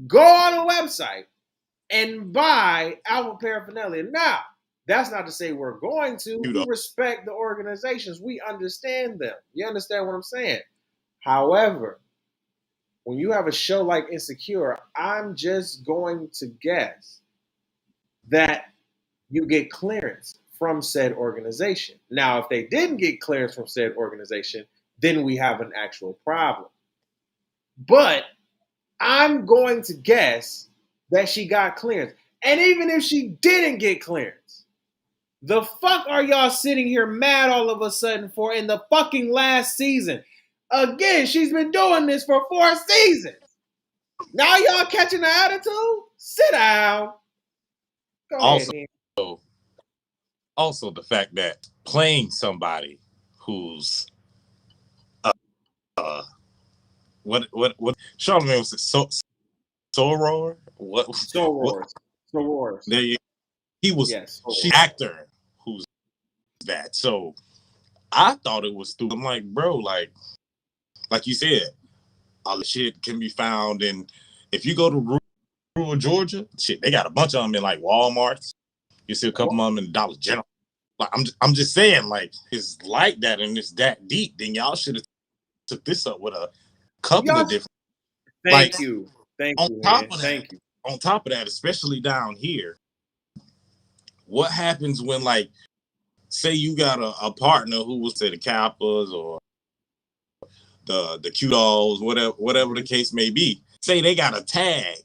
go on a website and buy alpha paraphernalia. Now, that's not to say we're going to. We respect the organizations. We understand them. You understand what I'm saying? However, when you have a show like Insecure, I'm just going to guess that you get clearance from said organization. Now, if they didn't get clearance from said organization, then we have an actual problem. But I'm going to guess that she got clearance. And even if she didn't get clearance, the fuck are y'all sitting here mad all of a sudden for in the fucking last season? Again, she's been doing this for 4 seasons. Now y'all catching the attitude? Sit down. Go ahead. Also, the fact that playing somebody who's what Charlamagne was Soror? What Soror. There you. He was she actor who's that. So I thought it was stupid. I'm like, bro, like you said, all the shit can be found in. If you go to rural Georgia, shit, they got a bunch of them in like Walmarts. You see a couple of them in Dollar General. Like I'm just saying, like it's like that and it's that deep. Then y'all should have took this up with a couple of different. Thank you. On top of that, especially down here, what happens when, like, say you got a partner who was say the Kappas or the Q dolls, whatever the case may be. Say they got a tag,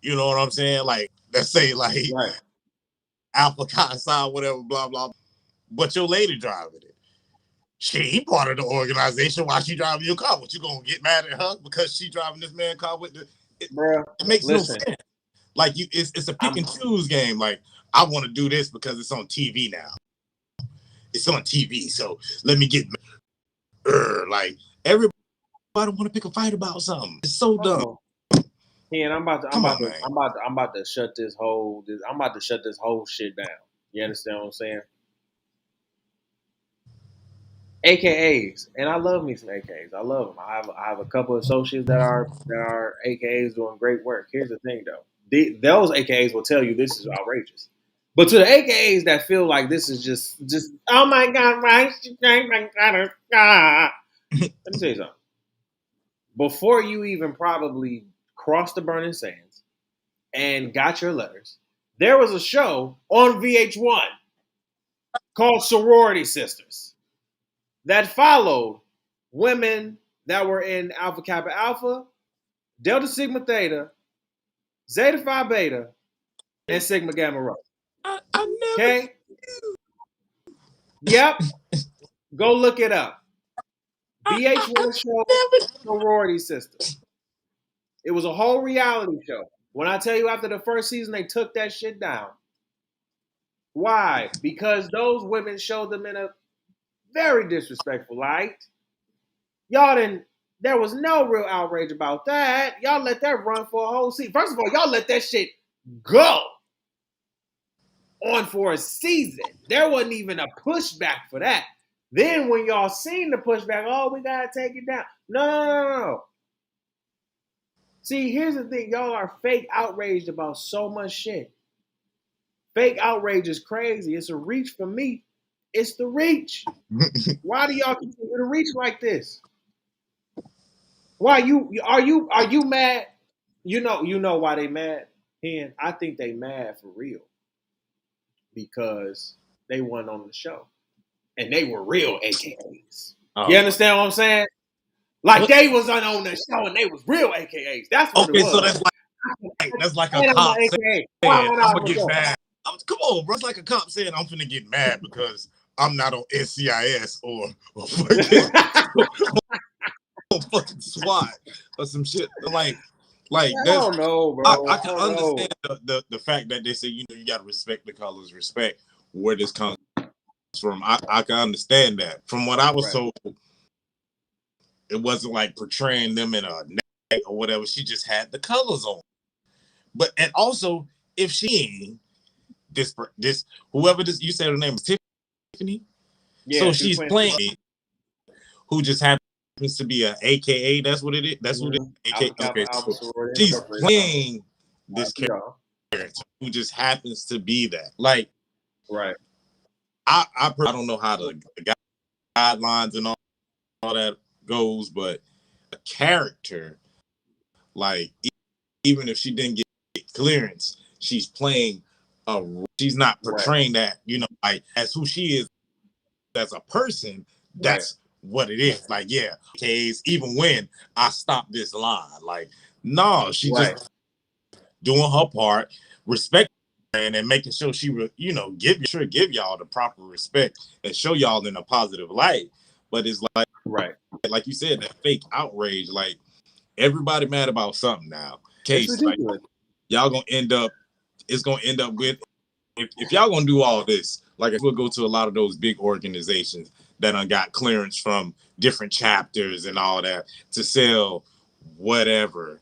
you know what I'm saying? Like, let's say like Alpha Chi Psi, whatever, blah blah. But your lady driving it. She part of the organization. Why she driving your car? What, you gonna get mad at her because she driving this man car with the? It makes no sense. Like it's a pick and choose game. Like I want to do this because it's on TV now. It's on TV, so let me get. Like everybody want to pick a fight about something. It's so dumb. And I'm about to Come on, man. I'm about to shut this whole shit down. You understand what I'm saying? AKAs, and I love me some AKAs. I love them. I have a couple of associates that are AKAs doing great work. Here's the thing, though. Those AKAs will tell you this is outrageous. But to the AKAs that feel like this is just oh my god, right? Let me tell you something. Before you even probably crossed the burning sands and got your letters, there was a show on VH1 called Sorority Sisters that followed women that were in Alpha Kappa Alpha, Delta Sigma Theta, Zeta Phi Beta, and Sigma Gamma Rho. I never. Okay? Yep. Go look it up. VH1 show Sorority Sisters. It was a whole reality show. When I tell you after the first season, they took that shit down. Why? Because those women showed them in a very disrespectful light. Y'all didn't. There was no real outrage about that. Y'all let that run for a whole season. First of all, y'all let that shit go on for a season. There wasn't even a pushback for that. Then when y'all seen the pushback, oh, we gotta take it down. No. See, here's the thing. Y'all are fake outraged about so much shit. Fake outrage is crazy. It's a reach for me. It's the reach. Why do y'all continue to reach like this? Why are you mad? You know why they mad? And I think they mad for real. Because they weren't on the show. And they were real AKAs. Oh. You understand what I'm saying? Like they was on the show and they was real AKAs. That's what it was. So that's like a cop saying, I'm gonna get mad. Come on, bro. It's like a cop saying I'm finna get mad because I'm not on NCIS or fucking SWAT or some shit. Like I don't know, bro. I can understand the fact that they say, you gotta respect the colors, respect where this comes from. I can understand that. From what I was told, it wasn't like portraying them in a neck or whatever. She just had the colors on. But and also, if she this whoever this you said her name is Tiffany, so she's playing who just happens to be a AKA. That's what it is. That's what it is. AKA. So she's playing this character who just happens to be that. Like, right. I don't know how the guidelines and all that goes, but a character, like, even if she didn't get clearance, she's playing she's not portraying that, like as who she is as a person. That's what it is. Like, even when I stop this line, like, no, she just doing her part, respect and making sure she give y'all the proper respect and show y'all in a positive light. But it's like you said, that fake outrage, like everybody mad about something now. Case like y'all gonna end up, it's gonna end up with if y'all gonna do all this, like we'll go to a lot of those big organizations that got clearance from different chapters and all that to sell whatever,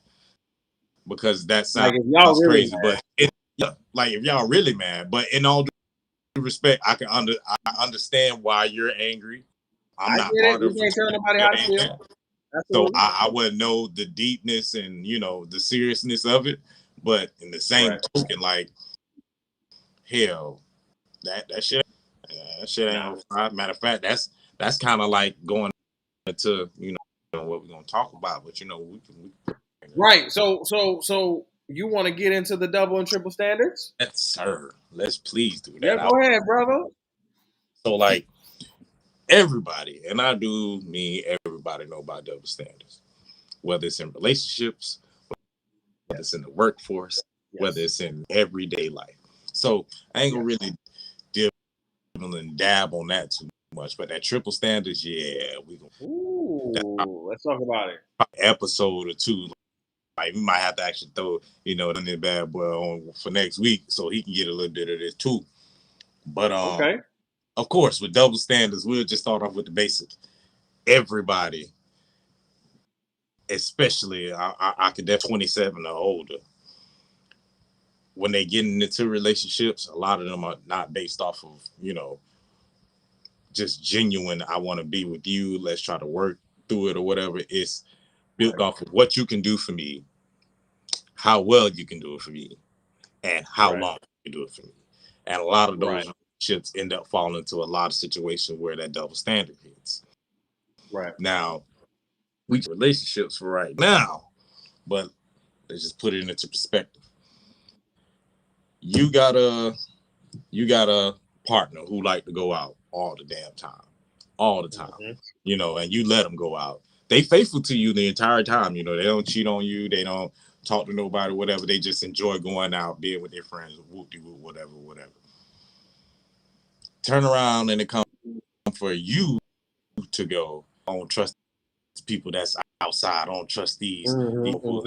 because that sounds crazy. But like if y'all really mad, but in all due respect, I understand why you're angry. I'm not part of it. So I wouldn't know the deepness and the seriousness of it, but in the same token, like hell, that shit ain't right. Matter of fact, that's kind of like going into what we're gonna talk about, but we can right. So you want to get into the double and triple standards? Yes, sir. Let's please do that. Yeah, go ahead, brother. So like everybody, and I do mean everybody, know about double standards, whether it's in relationships, whether it's in the workforce, whether it's in everyday life. So I ain't gonna really deal and dab on that too much, but that triple standards, we gonna let's talk about it. Episode or two. Like we might have to actually throw, the bad boy on for next week so he can get a little bit of this too. But of course, with double standards, we'll just start off with the basics. Everybody especially I could definitely 27 or older. When they get into relationships, a lot of them are not based off of, just genuine, I want to be with you, let's try to work through it or whatever. It's built off of what you can do for me, how well you can do it for me, and how long you can do it for me. And a lot of those relationships end up falling into a lot of situations where that double standard hits. Right. Now, we relationships for right now, but let's just put it into perspective. You got a partner who like to go out all the damn time, all the time, and you let them go out. They faithful to you the entire time. They don't cheat on you. They don't talk to nobody, whatever. They just enjoy going out, being with their friends, whoop-de-whoop, whatever. Turn around and it comes for you to go, I don't trust people that's outside. I don't trust these people.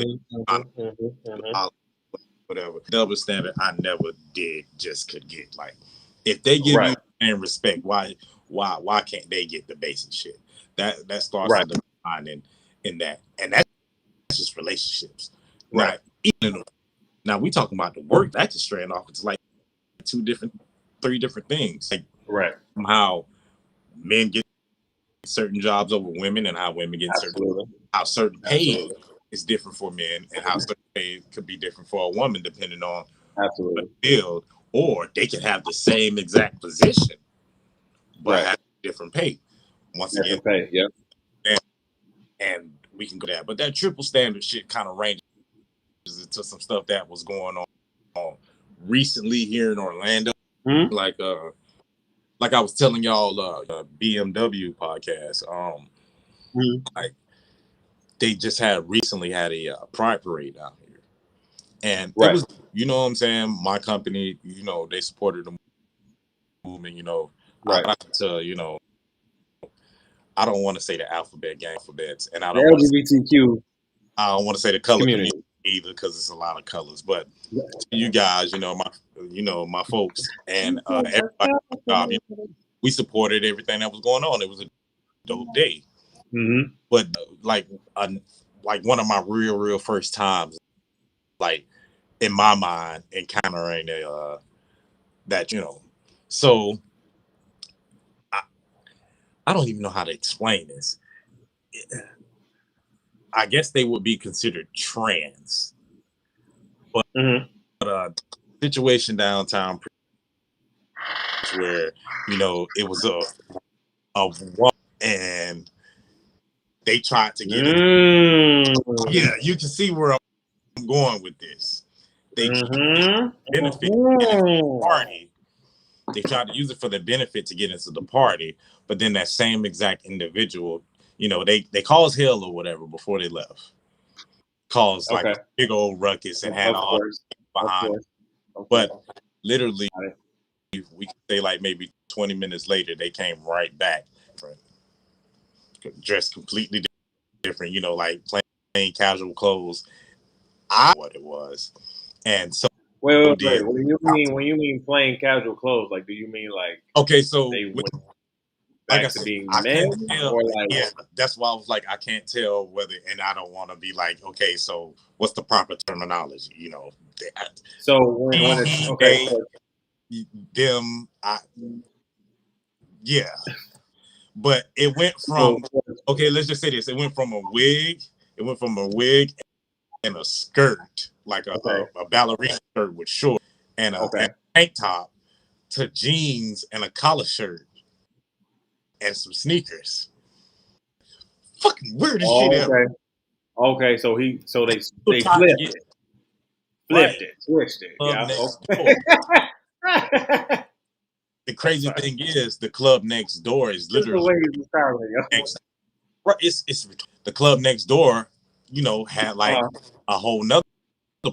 Whatever. Double standard I never did, just could get. Like, if they give you and respect, why can't they get the basic shit? That starts to decline in that. And that's just relationships. Now we talking about the work, that's just straying off. It's like 3 different things. Like how men get certain jobs over women and how women get certain pay is different for men and how certain pay could be different for a woman depending on the field, or they could have the same exact position but have different pay. Once again, and we can go there. But that triple standard shit kind of ranges into some stuff that was going on recently here in Orlando. Like I was telling y'all, BMW podcast. Like they just recently had a pride parade down here, and it was, you know what I'm saying, my company, they supported the movement. I don't want to say the alphabets, and I don't want LGBTQ. I don't want to say the color community either because it's a lot of colors. But you guys, my folks, and everybody, we supported everything that was going on. It was a dope day. But like one of my real first times, like in my mind, encountering that, so I don't even know how to explain this. I guess they would be considered trans, but situation downtown where it was a woman and they tried to get it. You can see where I'm going with this. They benefit the party. They tried to use it for the benefit to get into the party, but then that same exact individual, they caused hell or whatever before they left. Caused like a big old ruckus and had all behind it. But literally, we could say like maybe 20 minutes later, they came right back, dressed completely different, like plain casual clothes. What it was, and so wait. When you mean plain casual clothes, like, do you mean like so they went back to being men, or like that's why I was like, I can't tell whether, and I don't want to be like, okay, so what's the proper terminology, so when it's them, but it went from let's just say this, it went from a wig and a skirt, like a ballerina skirt with shorts and a tank top, to jeans and a collar shirt and some sneakers. Fucking weird as shit ever. Okay, so they flipped it, switched it. The crazy thing is, the club next door is literally it's the club next door, had like a whole nother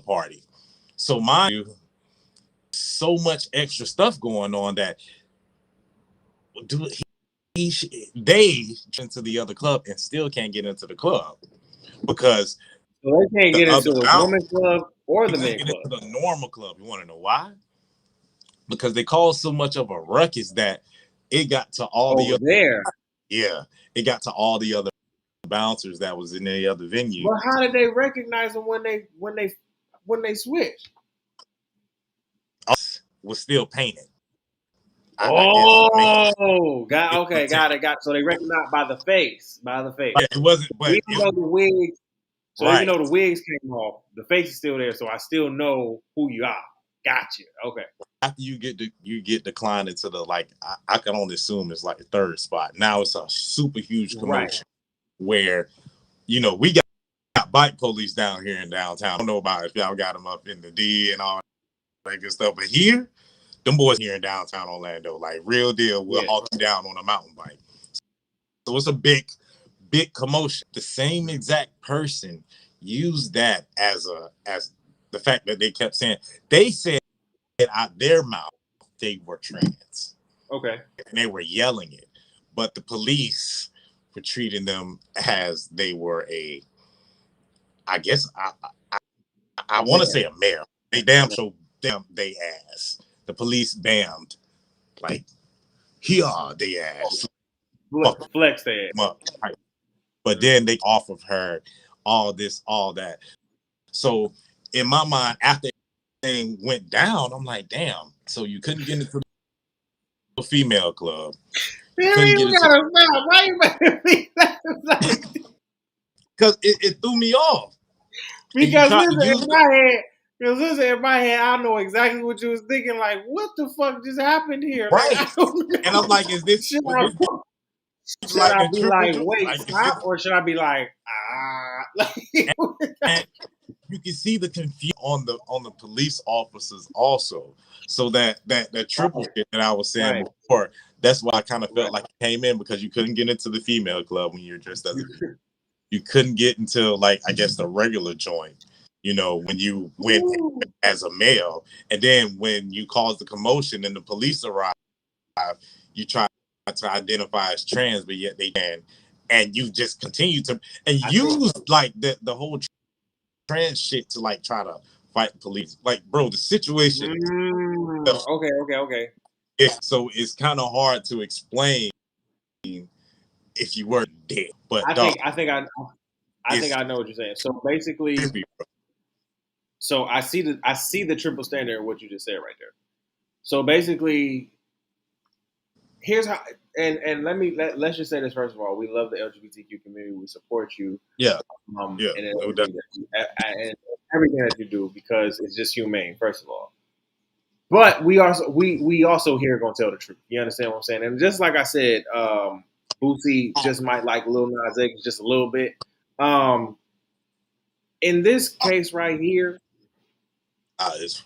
party. So mind you, so much extra stuff going on that they into the other club and still can't get into the club because they can't get into the women's club or the men's club. Into the normal club. You want to know why? Because they caused so much of a ruckus that it got to all the other. There. Yeah, it got to all the other bouncers that was in the other venue. But how did they recognize them when they switched? Was still painted. Got it. So they recognize by the face. Yeah, it wasn't, but even though the wigs, right. even though the wigs came off, the face is still there. So I still know who you are. Gotcha. Okay. After you get declined into the, like, I can only assume it's like the third spot. Now it's a super huge commotion where, you know, we got bike police down here in downtown. I don't know about if y'all got them up in the D and all that good stuff, but here, them boys here in downtown Orlando, like, real deal, will hawk you down on a mountain bike. So it's a big commotion. The same exact person used that as the fact that they kept saying, they said out their mouth they were trans. Okay. And they were yelling it. But the police were treating them as they were I guess I want to say a male. They damn so damn they ass. The police bammed, like, here they ass. Flex they ass. But then they offered her all this, all that. So in my mind, after everything went down, I'm like, damn. So you couldn't get into the female club. Why you making me laugh? Because it threw me off. Because listen, in my head, I know exactly what you was thinking. Like, what the fuck just happened here? Right. Like, and I'm like, is this should I be like, wait, stop, or should I be like, and you can see the confusion on the police officers also. So that triple shit that I was saying before, that's why I kind of felt like it came in, because you couldn't get into the female club when you're dressed as you couldn't get into, like, I guess, the regular joint, you know, when you went as a male. And then when you cause the commotion and the police arrive, you try to identify as trans, but yet they can. And you just continue to use like the whole trans shit to, like, try to fight the police. Like, bro, the situation. Okay. So it's kind of hard to explain if you were dead. But I think I know what you're saying. So basically, so I see the triple standard of what you just said right there. So basically, here's how. And let's just say this first of all. We love the LGBTQ community. We support you. Yeah. And everything that you do, because it's just humane. First of all. But we also here gonna tell the truth. You understand what I'm saying? And just like I said, Boosie just might like Lil Nas X just a little bit. In this case right here, this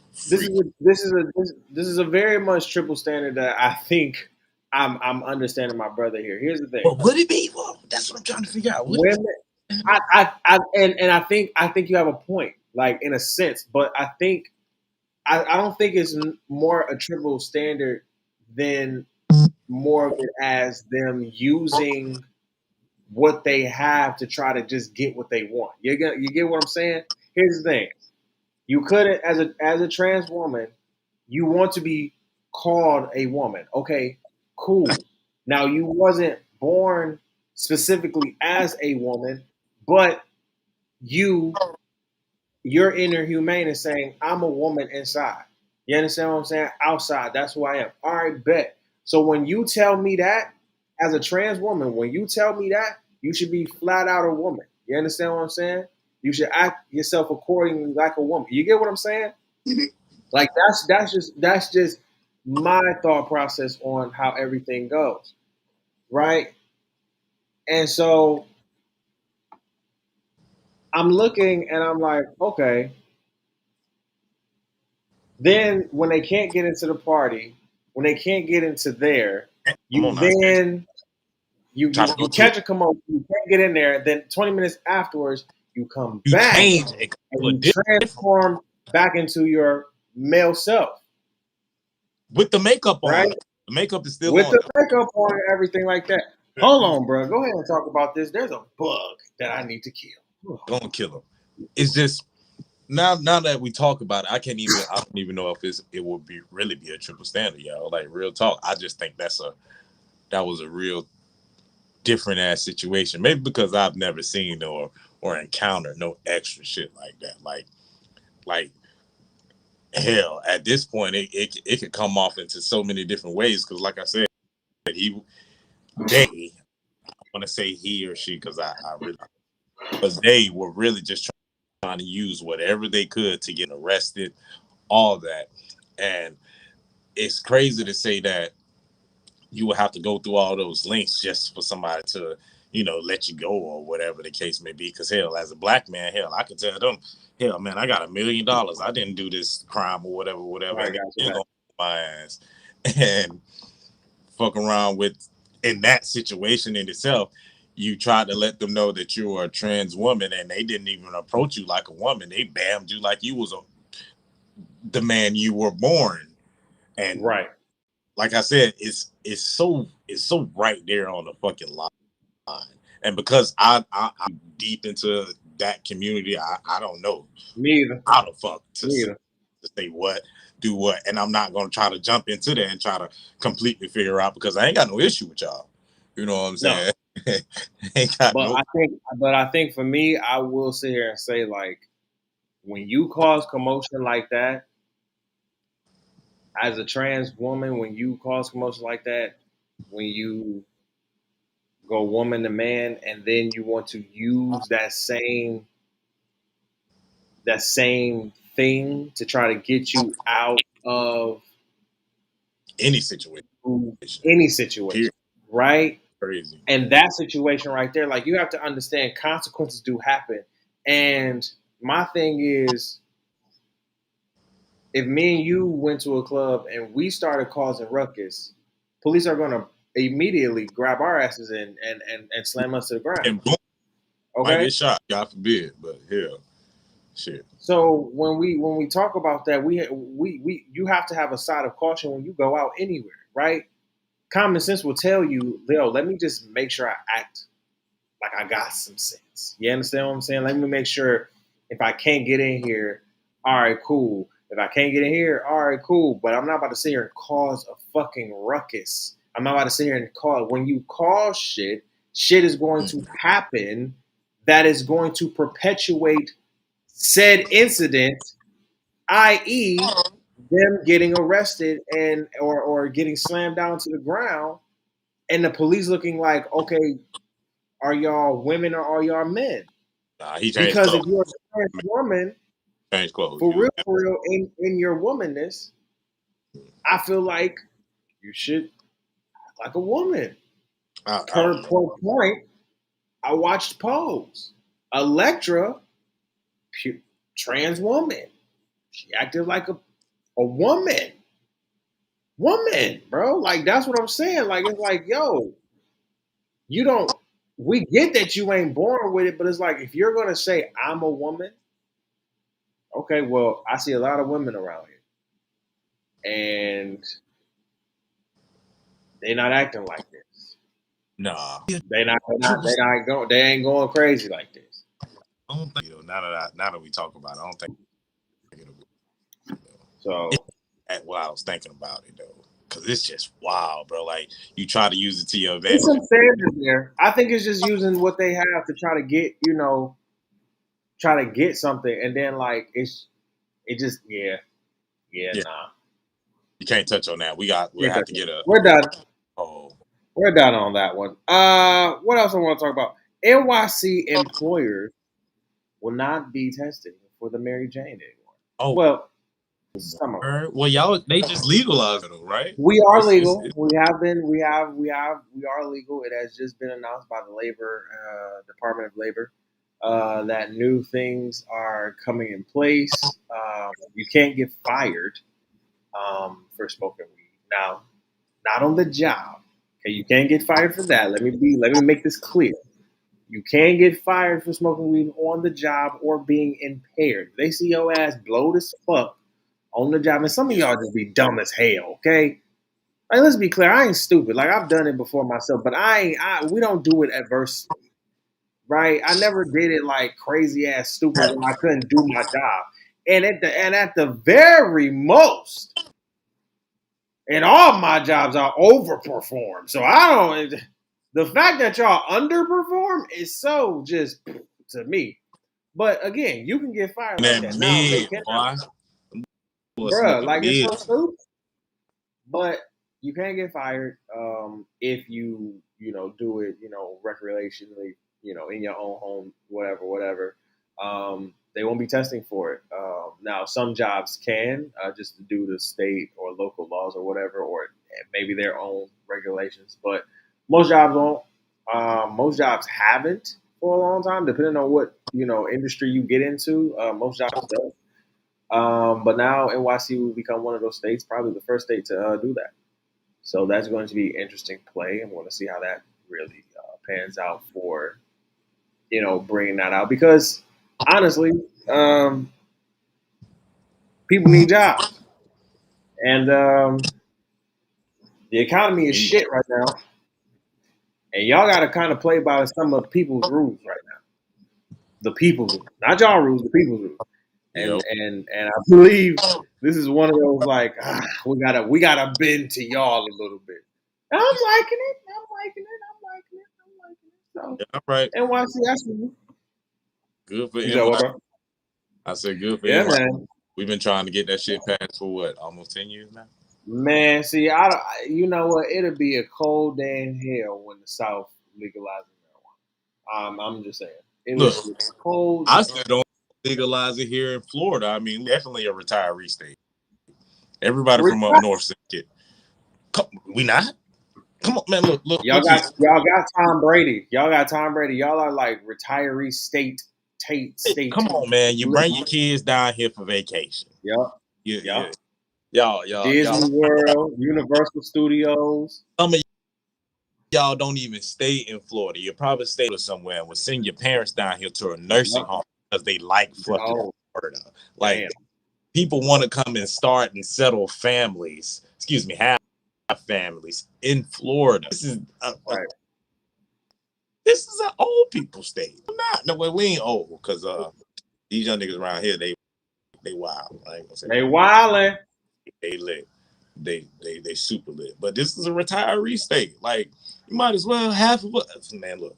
is a very much triple standard that I think I'm understanding my brother here. Here's the thing. But would it be? Well, that's what I'm trying to figure out. Women, I think you have a point, like, in a sense, but I don't think it's more a triple standard than more of it as them using what they have to try to just get what they want. You get what I'm saying? Here's the thing. You couldn't, as a trans woman, you want to be called a woman. Okay, cool. Now, you wasn't born specifically as a woman, but your inner humane is saying, I'm a woman inside. You understand what I'm saying? Outside, that's who I am. All right, bet. So when you tell me that, as a trans woman, when you tell me that, you should be flat out a woman. You understand what I'm saying? You should act yourself accordingly like a woman. You get what I'm saying? Like, that's just my thought process on how everything goes, right? And so I'm looking and I'm like, okay. Then when they can't get into the party, when they can't get into there, you catch a commotion, you can't get in there. Then 20 minutes afterwards, you come back and you transform back into your male self with the makeup on. Right? The makeup is still with on. the makeup on and everything like that. Hold on, bro. Go ahead and talk about this. There's a bug that I need to kill. Gonna kill him. It's just now that we talk about it, I don't even know if it would really be a triple standard, y'all. Like, real talk. I just think that was a real different ass situation. Maybe because I've never seen or encountered no extra shit like that. Like hell, at this point, it could come off into so many different ways. Because like I said, they I want to say he or she because I really because they were really just trying to use whatever they could to get arrested, all that, and it's crazy to say that you would have to go through all those links just for somebody to, let you go or whatever the case may be. Because hell, as a black man, hell, I could tell them, hell, man, I got $1 million. I didn't do this crime or whatever, I and got they you. gonna my ass and fuck around with in that situation in itself. You tried to let them know that you were a trans woman, and they didn't even approach you like a woman. They bammed you like you was the man you were born. And Right. like I said, it's so right there on the fucking line. And because I'm deep into that community, I don't know Me either. how the fuck Me either. to say what, do what, and I'm not gonna try to jump into that and try to completely figure out because I ain't got no issue with y'all. You know what I'm No. saying? Ain't got But no. I think for me, I will sit here and say, like, when you cause commotion like that, as a trans woman, when you cause commotion like that, when you go woman to man, and then you want to use that same thing to try to get you out of Any situation. any situation, Period. right? Crazy. And that situation right there, like, you have to understand consequences do happen. And my thing is, if me and you went to a club and we started causing ruckus, police are going to immediately grab our asses and slam us to the ground. And boom, might Okay. get shot. God forbid, but hell, shit. So when we talk about that, we you have to have a side of caution when you go out anywhere, right? Common sense will tell you, Leo, let me just make sure I act like I got some sense. You understand what I'm saying? Let me make sure if I can't get in here, all right, cool. If I can't get in here, all right, cool. But I'm not about to sit here and cause a fucking ruckus. I'm not about to sit here and cause. When you cause shit, shit is going to happen that is going to perpetuate said incident, i.e., them getting arrested and or getting slammed down to the ground, and the police looking like, okay, are y'all women or are y'all men? Nah, he changed Because clothes. if you're a trans woman, Changed clothes. for real, in your womanness, I feel like you should act like a woman. I Per don't know. point, I watched Pose. Electra, trans woman. She acted like a woman. Woman, bro. Like, that's what I'm saying. Like, it's like, yo, you don't, we get that you ain't born with it, but it's like, if you're going to say, I'm a woman, okay, well, I see a lot of women around here, and they're not acting like this. Nah. They ain't going crazy like this. I don't think now that we talk about it, I don't think it'll be. So Well, I was thinking about it though, because it's just wild, bro. Like you try to use it to your there's advantage. some standards there. I think it's just using what they have to try to get, try to get something, and then like it just Yeah, nah. you can't touch on that. We'll have to get a. We're done. Oh, We're done on that one. What else I want to talk about? NYC employers will not be testing for the Mary Jane anymore. oh, Well, some of them. well, y'all they just legalized it, right? We are legal. It's We have been. We are legal. It has just been announced by the Labor Department of Labor that new things are coming in place. You can't get fired for smoking weed now. Not on the job. Okay, you can't get fired for that. Let me make this clear. You can get fired for smoking weed on the job or being impaired. They see your ass blowed as fuck on the job, and some of y'all just be dumb as hell. Okay, like, let's be clear. I ain't stupid. Like, I've done it before myself, but we don't do it adversely, right? I never did it like crazy ass stupid when I couldn't do my job. And at the very most, and all my jobs are overperformed. So I don't. The fact that y'all underperform is so just to me. But again, you can get fired like that. Now they cannot, bruh. Like it's so stupid. But you can't get fired if you know do it recreationally, in your own home, whatever. They won't be testing for it. Now some jobs can just due to state or local laws or whatever, or maybe their own regulations. But most jobs won't. Most jobs haven't for a long time, depending on what industry you get into. Most jobs don't. But now NYC will become one of those states, probably the first state to do that. So that's going to be interesting play. I'm going to see how that really pans out for bringing that out because honestly, people need jobs, and the economy is shit right now, and y'all got to kind of play by some of the people's rules right now. The people's rules, not y'all rules, the people's rules. And I believe this is one of those like we gotta bend to y'all a little bit. And I'm liking it. So yeah, right. NYC, that's Good for you said what, bro? I said good for Yeah, NYC. man. We've been trying to get that shit passed for what, almost 10 years now? Man, see, you know what? It'll be a cold day in hell when the South legalizes marijuana. I'm just saying. Look, cold. I still don't legalize it here in Florida. I mean, definitely a retiree state. Everybody from up north said it. We not? Come on, man. Look. Y'all got Tom Brady. Y'all are like retiree state. Come on, man. You bring your kids down here for vacation. Yep. Y'all. Disney World, Universal Studios. Some of y'all don't even stay in Florida. You probably stay somewhere and will send your parents down here to a nursing home because they like fucking Florida. Like, people want to come and start and settle families. Excuse me, have families in Florida. This is this is an old people state. No, we ain't old because these young niggas around here they wild. I ain't gonna say they wildin'. They lit. They super lit. But this is a retiree state. Like, you might as well half of us. Man, look,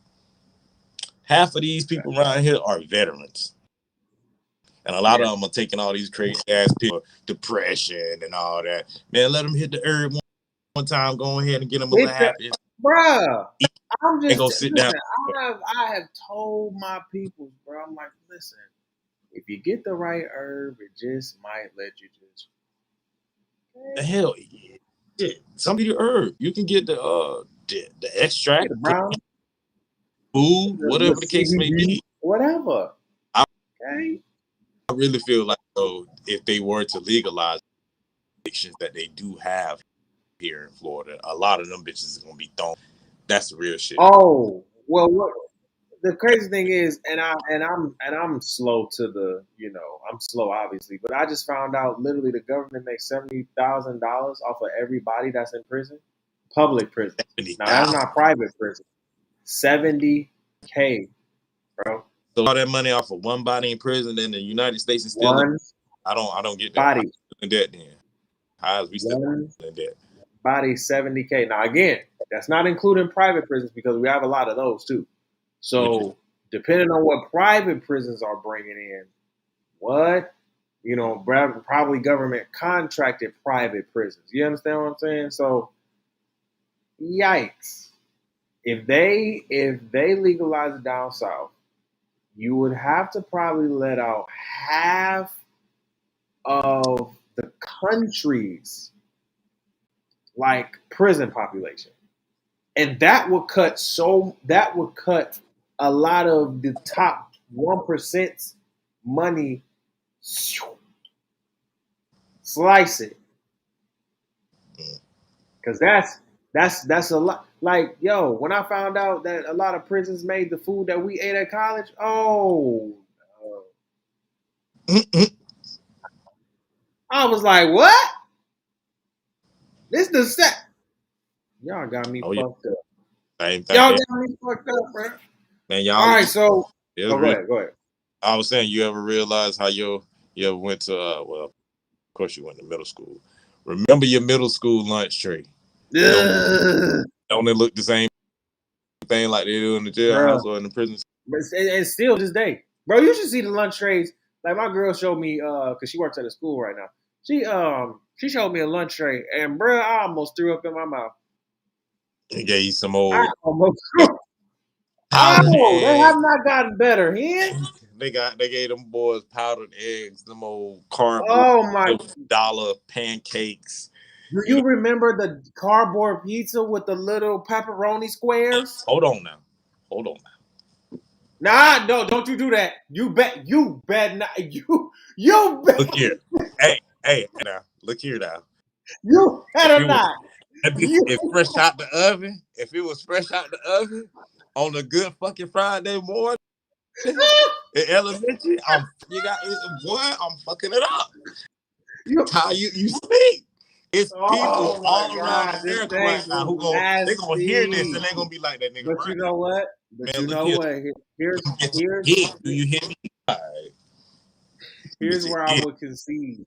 half of these people around here are veterans. And a lot of them are taking all these crazy ass people, depression and all that. Man, let them hit the herb one time. Go ahead and get them a little happy. Bruh, I'm just go sit down. I have told my people, bro. I'm like, listen, if you get the right herb, it just might let you just. The hell, yeah. Some of the herb, you can get the extract, the brown, food, whatever the case may be, whatever. I really feel like if they were to legalize addictions that they do have here in Florida, a lot of them bitches are gonna be thrown. That's the real shit. Oh well, look, the crazy thing is, and I'm slow to the, I'm slow obviously, but I just found out literally the government makes $70,000 off of everybody that's in prison, public prison. Now that's not private prison. $70K, bro. So all that money off of one body in prison in the United States is still I don't get that. Body in debt then. How is we still in debt? Body $70K. Now again, that's not including private prisons because we have a lot of those too. So depending on what private prisons are bringing in, probably government contracted private prisons. You understand what I'm saying? So, yikes! If they legalize it down south, you would have to probably let out half of the country's like prison population. And that would cut a lot of the top 1% money. Slice it, because that's a lot. Like, yo, when I found out that a lot of prisons made the food that we ate at college, I was like, what? This the set. Y'all got me fucked up. Y'all got me fucked up, bro. Man, y'all. All right, so go ahead. I was saying, you ever realize how you ever went to well, of course you went to middle school. Remember your middle school lunch tray? Don't it look the same thing like they do in the jailhouse or in the prison. But it's still this day, bro. You should see the lunch trays. Like my girl showed me, cause she works at a school right now. She showed me a lunch tray, and bro, I almost threw up in my mouth. They gave you some old. I almost. Oh, they have not gotten better. They gave them boys powdered eggs, them old cardboard. Oh my dollar pancakes. Do you remember the cardboard pizza with the little pepperoni squares? Hold on now. Nah, no, don't you do that. You bet not. You bet. Look here. Hey, now. Look here now. You better not. If fresh out the oven, if it was fresh out the oven on a good fucking Friday morning in elementary, I'm fucking it up. How you speak. It's people all around America right now who they're gonna hear this and they're gonna be like that nigga. But you know what? Here's do you hear me? Right. Here's where I would concede.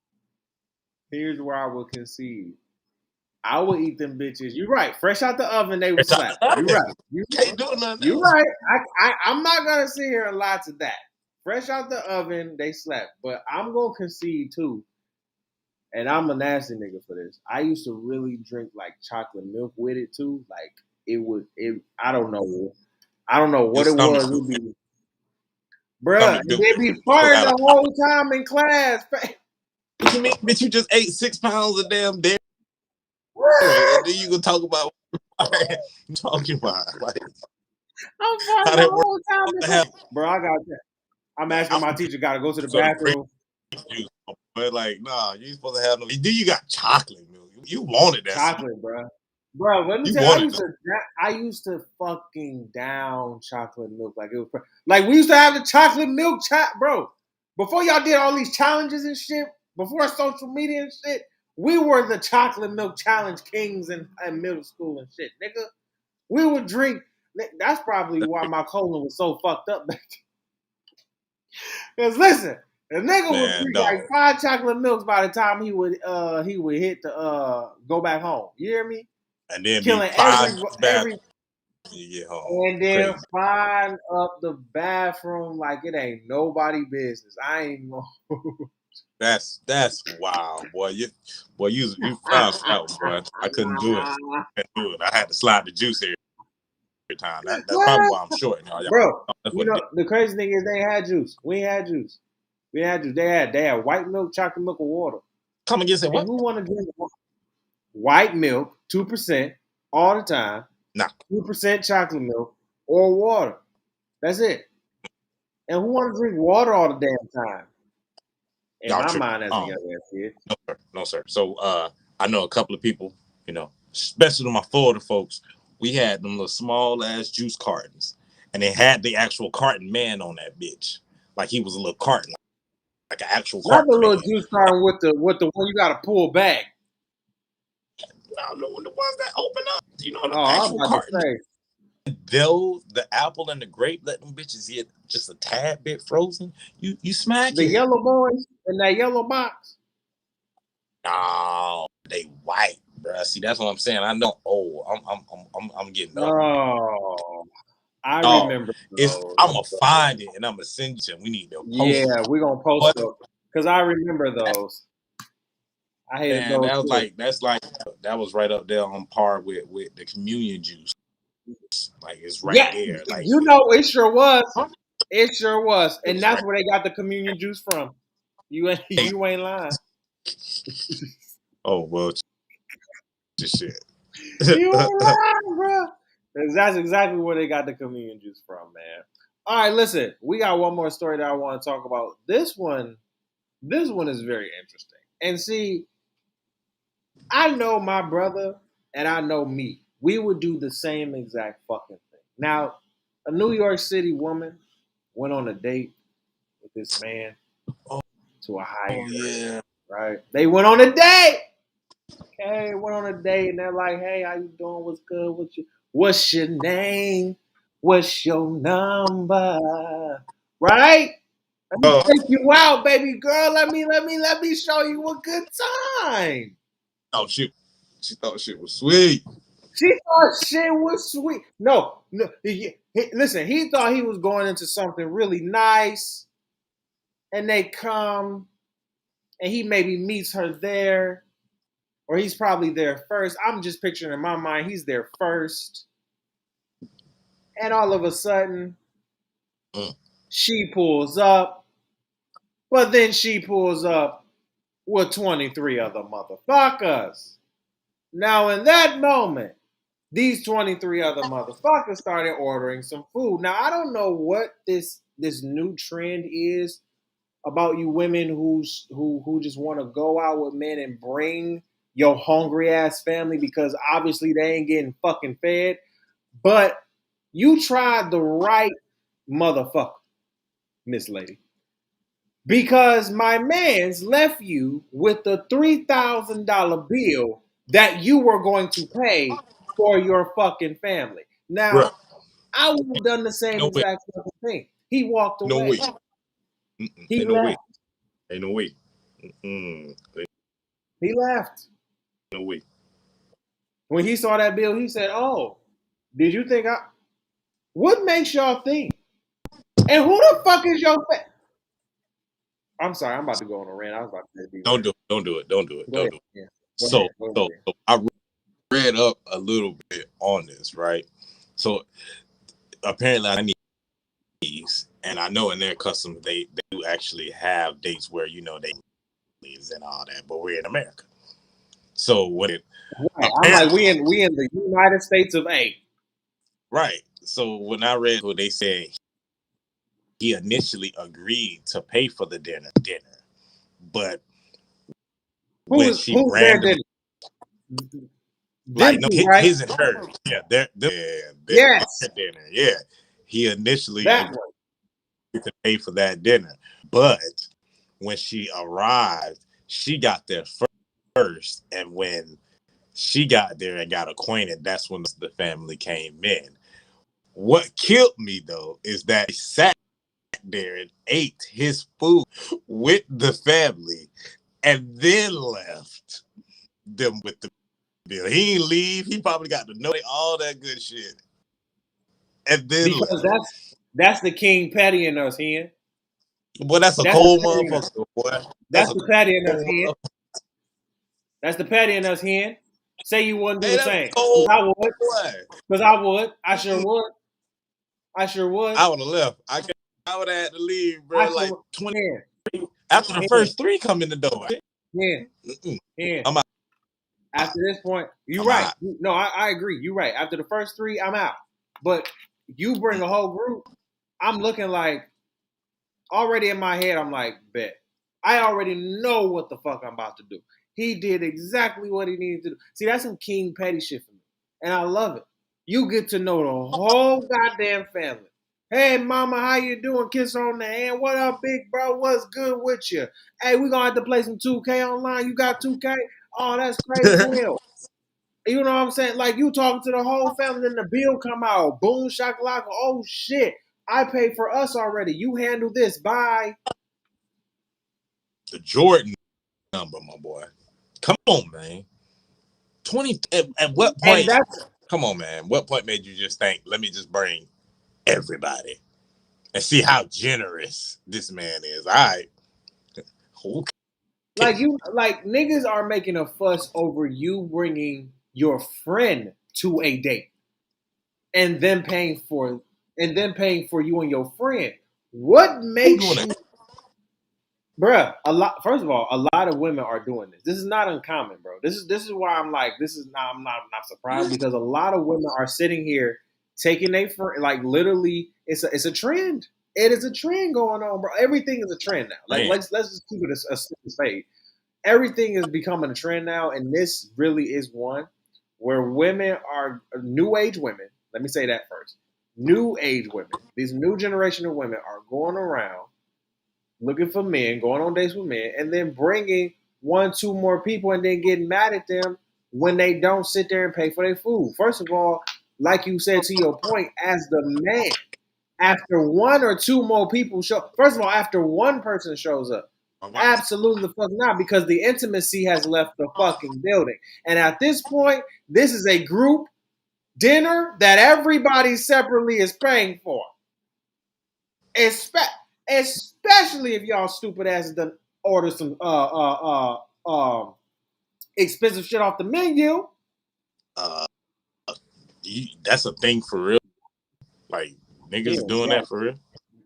I would eat them bitches. You're right. Fresh out the oven, they would slap. You're right. You can't do nothing. You're right. I'm not gonna sit here and lie to that. Fresh out the oven, they slap. But I'm gonna concede too. And I'm a nasty nigga for this. I used to really drink like chocolate milk with it too. Like I don't know what it was. It would be, bruh, they be farting the whole time in class. What you mean, bitch? You just ate 6 pounds of damn dairy. And then you gonna talk about what I'm talking about? Like, I'm farting the whole time. Bro, I got that. I'm asking my teacher, gotta go to the bathroom. But like, nah, you ain't supposed to have no. Do you got chocolate milk? You wanted that chocolate, bro. Bro, let me tell you, I used to fucking down chocolate milk like it was like we used to have the chocolate milk bro. Before y'all did all these challenges and shit, before social media and shit, we were the chocolate milk challenge kings in middle school and shit, nigga. We would drink. That's probably why my colon was so fucked up back then. Because listen. The nigga would drink like 5 chocolate milks by the time he would hit the go back home. You hear me? And then killing every you get home. And then find up the bathroom like it ain't nobody business. I ain't know. That's wild, boy. You found out, boy. I couldn't do it. I had to slide the juice every time. That's probably why I'm short, y'all. Bro, you know the crazy thing is they had juice. We had juice. They had white milk, chocolate milk, or water. Come against it. What? Who want to drink white milk, 2% all the time? Nah. 2% chocolate milk or water. That's it. And who want to drink water all the damn time? In my mind, as a young ass kid. No, sir. So I know a couple of people, you know, especially my Florida folks. We had them little small ass juice cartons, and they had the actual carton man on that bitch, like he was a little carton. Like an actual carton. Not the little juice carton with the one you gotta pull back. No, the ones that open up. You know, the actual carton. The apple and the grape, let them bitches get just a tad bit frozen. You smack the yellow boys in that yellow box. No, they white, bro. See, that's what I'm saying. I know. Oh, I'm getting up. Oh. I remember those. I'm going to find it and I'm going to send you. We need to post it. We're going to post them. Because I remember those. I hated those. That was right up there on par with the communion juice. Like, it's right there. Like, you know, it sure was. It sure was. And that's where they got the communion juice from. You ain't lying. Oh, well, just shit. You ain't lying, bro. That's exactly where they got the communion juice from, man. All right, listen. We got one more story that I want to talk about. This one is very interesting. And see, I know my brother and I know me. We would do the same exact fucking thing. Now, a New York City woman went on a date with this man to a high yeah. Right? They went on a date. Okay, went on a date and they're like, hey, how you doing? What's good with you? What's your name? What's your number? Right? Let me take you out, baby girl. Let me show you a good time. Oh shit. She thought shit was sweet. She thought shit was sweet. No. Listen, he thought he was going into something really nice, and they come, and he maybe meets her there, or he's probably there first. I'm just picturing in my mind he's there first, and all of a sudden, she pulls up, but then she pulls up with 23 other motherfuckers. Now, in that moment, these 23 other motherfuckers started ordering some food. Now, I don't know what this new trend is about you women who just want to go out with men and bring your hungry ass family because obviously they ain't getting fucking fed. But you tried the right motherfucker, Miss Lady. Because my man's left you with the $3,000 bill that you were going to pay for your fucking family. Now, Bruh, I would have done the same no way. exact fucking thing. He walked away. No way. He Ain't no way. left. Ain't no way. He left. No way. When he saw that bill, he said, "Oh, did you think I? What makes y'all think? And who the fuck is your fa-" I'm sorry, I'm about to go on a rant. I was about to be Don't do it. Don't do it. Don't do it. Go Don't ahead. do it. Yeah. So I read up a little bit on this, right? So apparently I need these, and I know in their customs they do actually have dates where they leaves and all that, but we're in America. So when it right. I'm like, we in the United States of A. Right. So when I read what they said, he initially agreed to pay for the dinner, but when Who's she their randomly, dinner? like no, Right? his and hers, yeah, their Yes. dinner, yeah, he initially That agreed one. to pay for that dinner, but when she arrived, she got there first, and when she got there and got acquainted, that's when the family came in. What killed me though is that he sat there and ate his food with the family and then left them with the bill. He didn't leave. He probably got to know all that good shit. And then Because left. that's the King Petty in us, Hen. Boy, that's a That's cold the Petty in us. motherfucker, boy. That's That's a the Petty in us, cold Hen. motherfucker. That's the Petty in us, Hen. Say you wouldn't do Hey, the that's same. cold, Because I would. boy. Because I would. I sure would. I sure would. I would have left. I would have had to leave, I bro. sure Like would. 20 Yeah. after the Yeah. first 3 come in the door. Yeah. Yeah. I'm out. After this point, you're I'm right. out. No, I agree. You're right. After the first 3, I'm out. But you bring a whole group, I'm looking like, already in my head, I'm like, bet. I already know what the fuck I'm about to do. He did exactly what he needed to do. See, that's some King Petty shit for me. And I love it. You get to know the whole goddamn family. Hey, mama, how you doing? Kiss on the hand. What up, big bro? What's good with you? Hey, we gonna have to play some 2K online. You got 2K? Oh, that's crazy. Hell. You know what I'm saying? Like, you talking to the whole family, then the bill come out. Boom, shakalaka. Oh, shit. I paid for us already. You handle this. Bye. The Jordan number, my boy. Come on, man. 20 at what And point? that's Come on, man. What point made you just think, let me just bring everybody and see how generous this man is? All right. Okay. like niggas are making a fuss over you bringing your friend to a date and then paying for you and your friend. What Who makes doing you, that? bruh? First of all, a lot of women are doing this. This is not uncommon, bro. This is why I'm like, I'm not surprised, because a lot of women are sitting here taking a friend, like, literally, it's a trend. It is a trend going on, bro. Everything is a trend now. Like, Man, let's just keep it a spade. Everything is becoming a trend now, and this really is one where women are new age women. Let me say that first. New age women, these new generation of women are going around looking for men, going on dates with men, and then bringing 1, 2 more people, and then getting mad at them when they don't sit there and pay for their food. First of all, like you said, to your point, as the man, after 1 or 2 more people show, first of all, after one person shows up, absolutely the fuck not, because the intimacy has left the fucking building. And at this point, this is a group dinner that everybody separately is paying for. Especially if y'all stupid asses done order some expensive shit off the menu. That's a thing for real. Like niggas is doing that for real.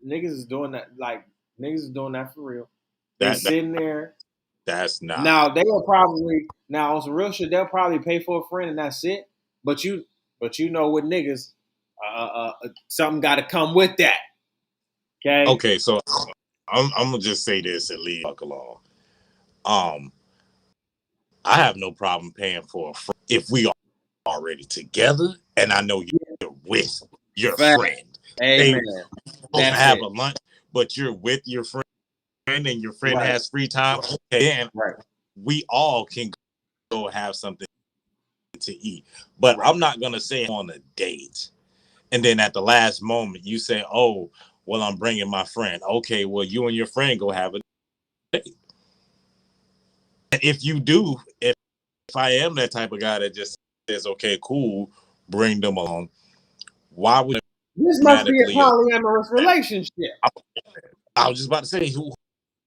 Niggas is doing that. Like niggas is doing that for real. They sitting there. That's not. Now they will probably on some real shit. They'll probably pay for a friend and that's it. But you know with niggas, something got to come with that. Okay. Okay, so I'm gonna just say this and leave fuck alone. I have no problem paying for a friend if we are already together and I know you're with your friend. Amen. Supposed to have a lunch, but you're with your friend and your friend has free time. Okay, and we all can go have something to eat. But I'm not gonna say on a date, and then at the last moment you say, "Oh, well, I'm bringing my friend." Okay, well, you and your friend go have a date. If you do, if I am that type of guy that just says, "Okay, cool, bring them along," why would this must be a polyamorous relationship? I was just about to say,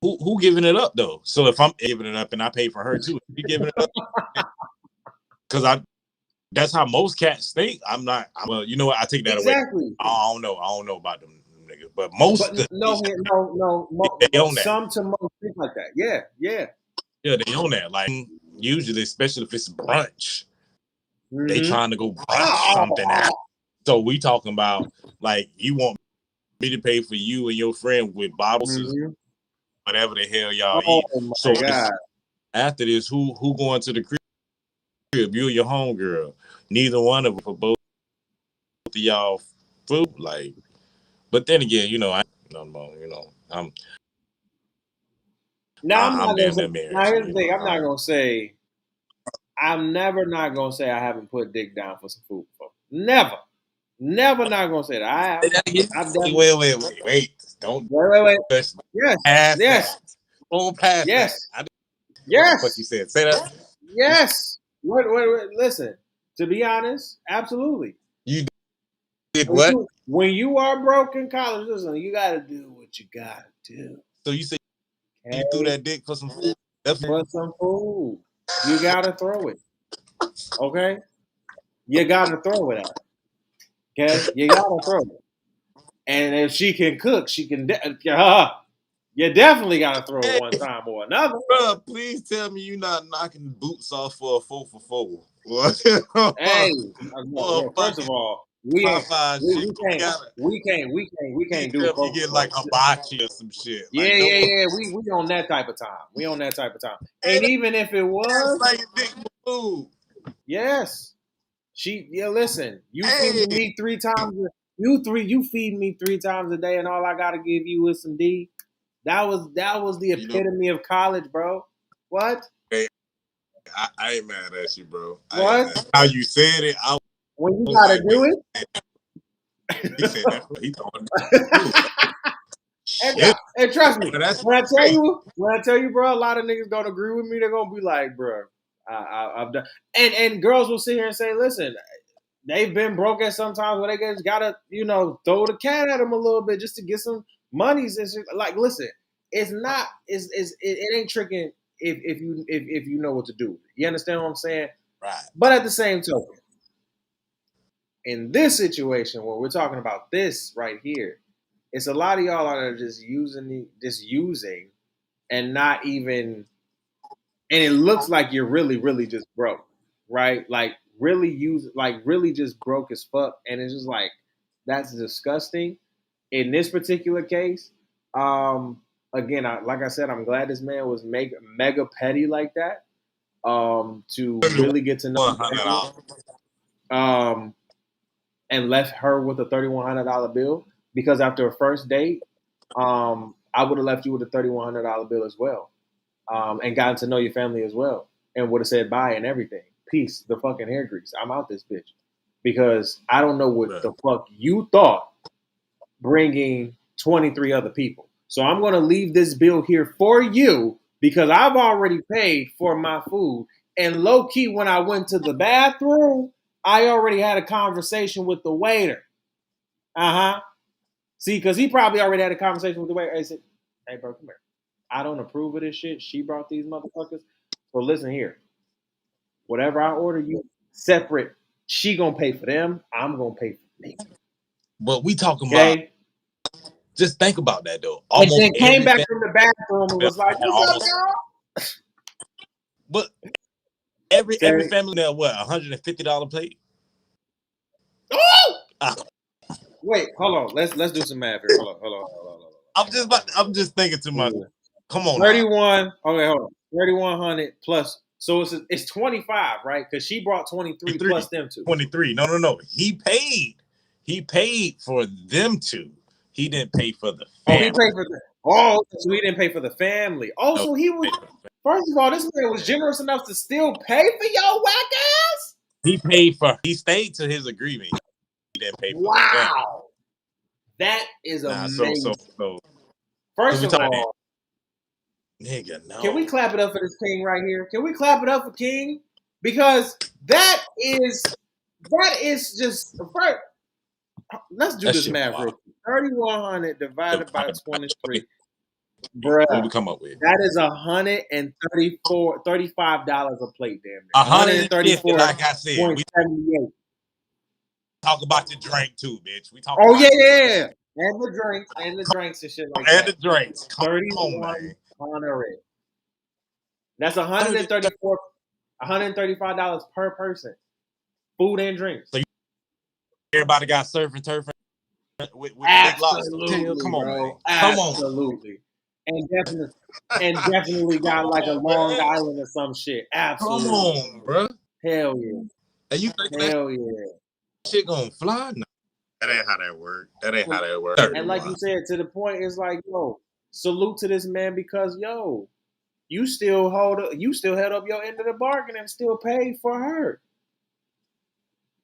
who giving it up though? So if I'm giving it up and I pay for her too, you giving it up? Because that's how most cats think. I'm not. Well, you know what? I take that away. I don't know about them niggas, but most. No. They own that. Some to most think like that. Yeah, they own that. Like usually, especially if it's brunch, they trying to go brunch something out. So we talking about like you want me to pay for you and your friend with bottles, whatever the hell y'all eat. So after this, who going to the crib? You or your homegirl? Neither one of them for both of y'all food. Like, but then again, I'm here's the thing. I'm not gonna say. I'm never not gonna say I haven't put dick down for some food before. Never not gonna say that. Wait. Don't wait. Yes. Hold past that. Yes. What you said. Say that. Yes. Wait. Listen. To be honest, absolutely. You did what? When you are broke in college, listen, you gotta do what you gotta do. So you say you threw that dick for some food? For some food. You gotta throw it. Okay? You gotta throw it out. Okay? You gotta throw it. And if she can cook, she can. You definitely gotta throw it one time or another. Bro, please tell me you're not knocking boots off for a 4 for 4. Hey, first of all, we can't do. You get like hibachi or some shit. Yeah. We on that type of time. And even if it was, like a dick food. Yes. Listen, you feed me 3 times. You feed me 3 times a day, and all I gotta give you is some D. That was the epitome of college, bro. What? Hey, I ain't mad at you, bro. What? How you said it? When you gotta do it. He said that. He throwing. And trust me, when I tell you, bro, a lot of niggas don't agree with me. They're gonna be like, bro, I've done. And girls will sit here and say, listen, they've been broke at sometimes where they just gotta, throw the cat at them a little bit just to get some monies and shit. Like, listen, it ain't tricking if you know what to do. You understand what I'm saying? Right. But at the same token, in this situation where we're talking about this right here, it's a lot of y'all that are just using and not even, and it looks like you're really, really just broke, right? Like really just broke as fuck. And it's just like, that's disgusting. In this particular case, again, like I said, I'm glad this man was mega petty like that, to really get to know him, and left her with a $3,100 bill, because after a first date, I would have left you with a $3,100 bill as well, and gotten to know your family as well, and would have said bye and everything. Peace, the fucking hair grease. I'm out this bitch, because I don't know what the fuck you thought bringing 23 other people. So I'm going to leave this bill here for you, because I've already paid for my food. And low key, when I went to the bathroom, I already had a conversation with the waiter. See, because he probably already had a conversation with the waiter. He said, hey, bro, come here. I don't approve of this shit. She brought these motherfuckers. So listen here. Whatever I order, you separate. She gonna pay for them. I'm gonna pay for me. But we talking about. Just think about that though. Almost and then came back from the bathroom and was like, "What's up, y'all?" But every family there, what, $150 plate? Wait, hold on. Let's do some math here. Hold on. I'm just thinking to myself. Come on, 31. Okay, hold on. 3,100 plus. So it's 25, right? Because she brought 23 plus them two. 23. No. He paid for them two. He didn't pay for the family. Oh, he paid for the. Oh, so he didn't pay for the family. Oh, so he was. First of all, this man was generous enough to still pay for y'all whack ass. He stayed to his agreement. He didn't pay for the family. Wow. That is amazing. So First of all, nigga, no. Can we clap it up for this king right here? Can we clap it up for King? Because that is just first. Let's do this math real quick. 3,100 divided by 23. Bruh, what we come up with? That is $135 a plate, damn near. 134, like I said. We talk about the drink too, bitch. We talk. Oh yeah. And the drinks and shit like that. And the drinks. Come on, man. That's $135 per person. Food and drinks. So everybody got surf and turf with absolutely, come on, bro. Man. Absolutely. And definitely got like a Long Island or some shit. Absolutely. Come on, bro. Hell yeah. And you think hell shit gonna fly? No. That ain't how that work. And like you said, to the point, it's like, yo, salute to this man because, yo, you still held up your end of the bargain and still paid for her.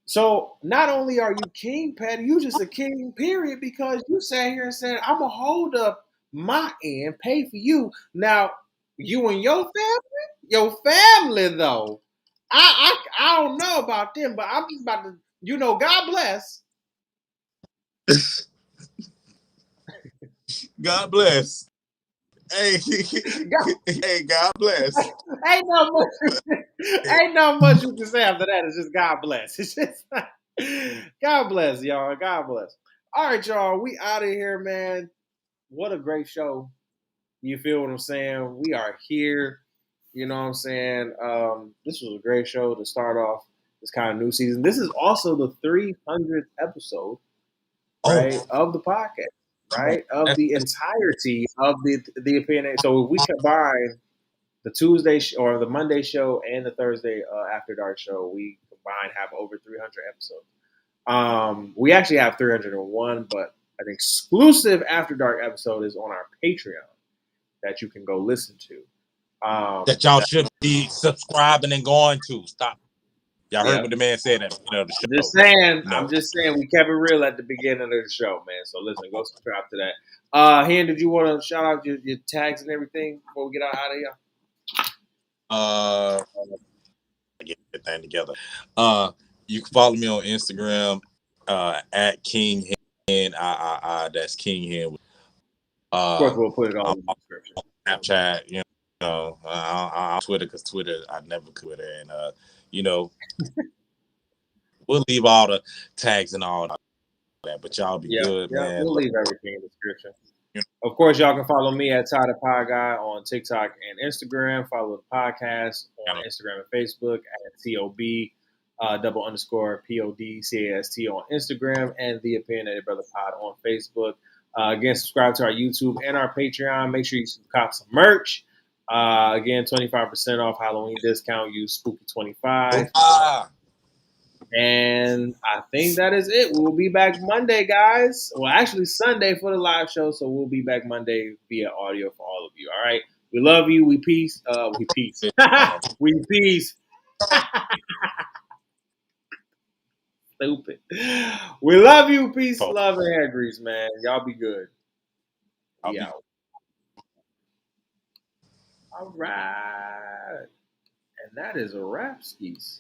So not only are you king, Patty, you just a king, period, because you sat here and said, I'm going to hold up my end, pay for you. Now, you and your family, though, I don't know about them, but I'm just about to, God bless. God bless. Hey, God bless. Ain't not much you can say after that. It's just God bless. It's just God bless, y'all. God bless. All right, y'all. We out of here, man. What a great show. You feel what I'm saying? We are here. You know what I'm saying? This was a great show to start off this kind of new season. This is also the 300th episode, right, of the podcast. Right, of the entirety of the opinion. So if we combine the Tuesday or the Monday show and the Thursday After Dark show, we combined have over 300 episodes. We actually have 301, but an exclusive After Dark episode is on our Patreon that you can go listen to. That y'all should be subscribing and going to. Stop. Y'all heard what the man said at the show. I'm just saying we kept it real at the beginning of the show, man. So listen, go subscribe to that. Hen, did you want to shout out your tags and everything before we get out of here? Get everything together. You can follow me on Instagram at King Hen. That's King Hen. Of course, we'll put it all in the description. Snapchat, on Twitter, because Twitter, I never could. And we'll leave all the tags and all that, but y'all be good, man. We'll leave everything in the description. Of course, y'all can follow me at Ty the Pod Guy on TikTok and Instagram. Follow the podcast on Instagram and Facebook at TOB_PODCAST on Instagram and the Opinionated Bruhtha Pod on Facebook. Again, subscribe to our YouTube and our Patreon. Make sure you cop some merch. Again, 25% off Halloween discount. Use Spooky25. And I think that is it. We'll be back Monday, guys. Well, actually Sunday for the live show. So we'll be back Monday via audio for all of you. All right. We love you. We peace. We peace. We peace. Stupid. We love you. Peace, love, and hair grease, man. Y'all be good. Yeah. All right. And that is a wrap, skis.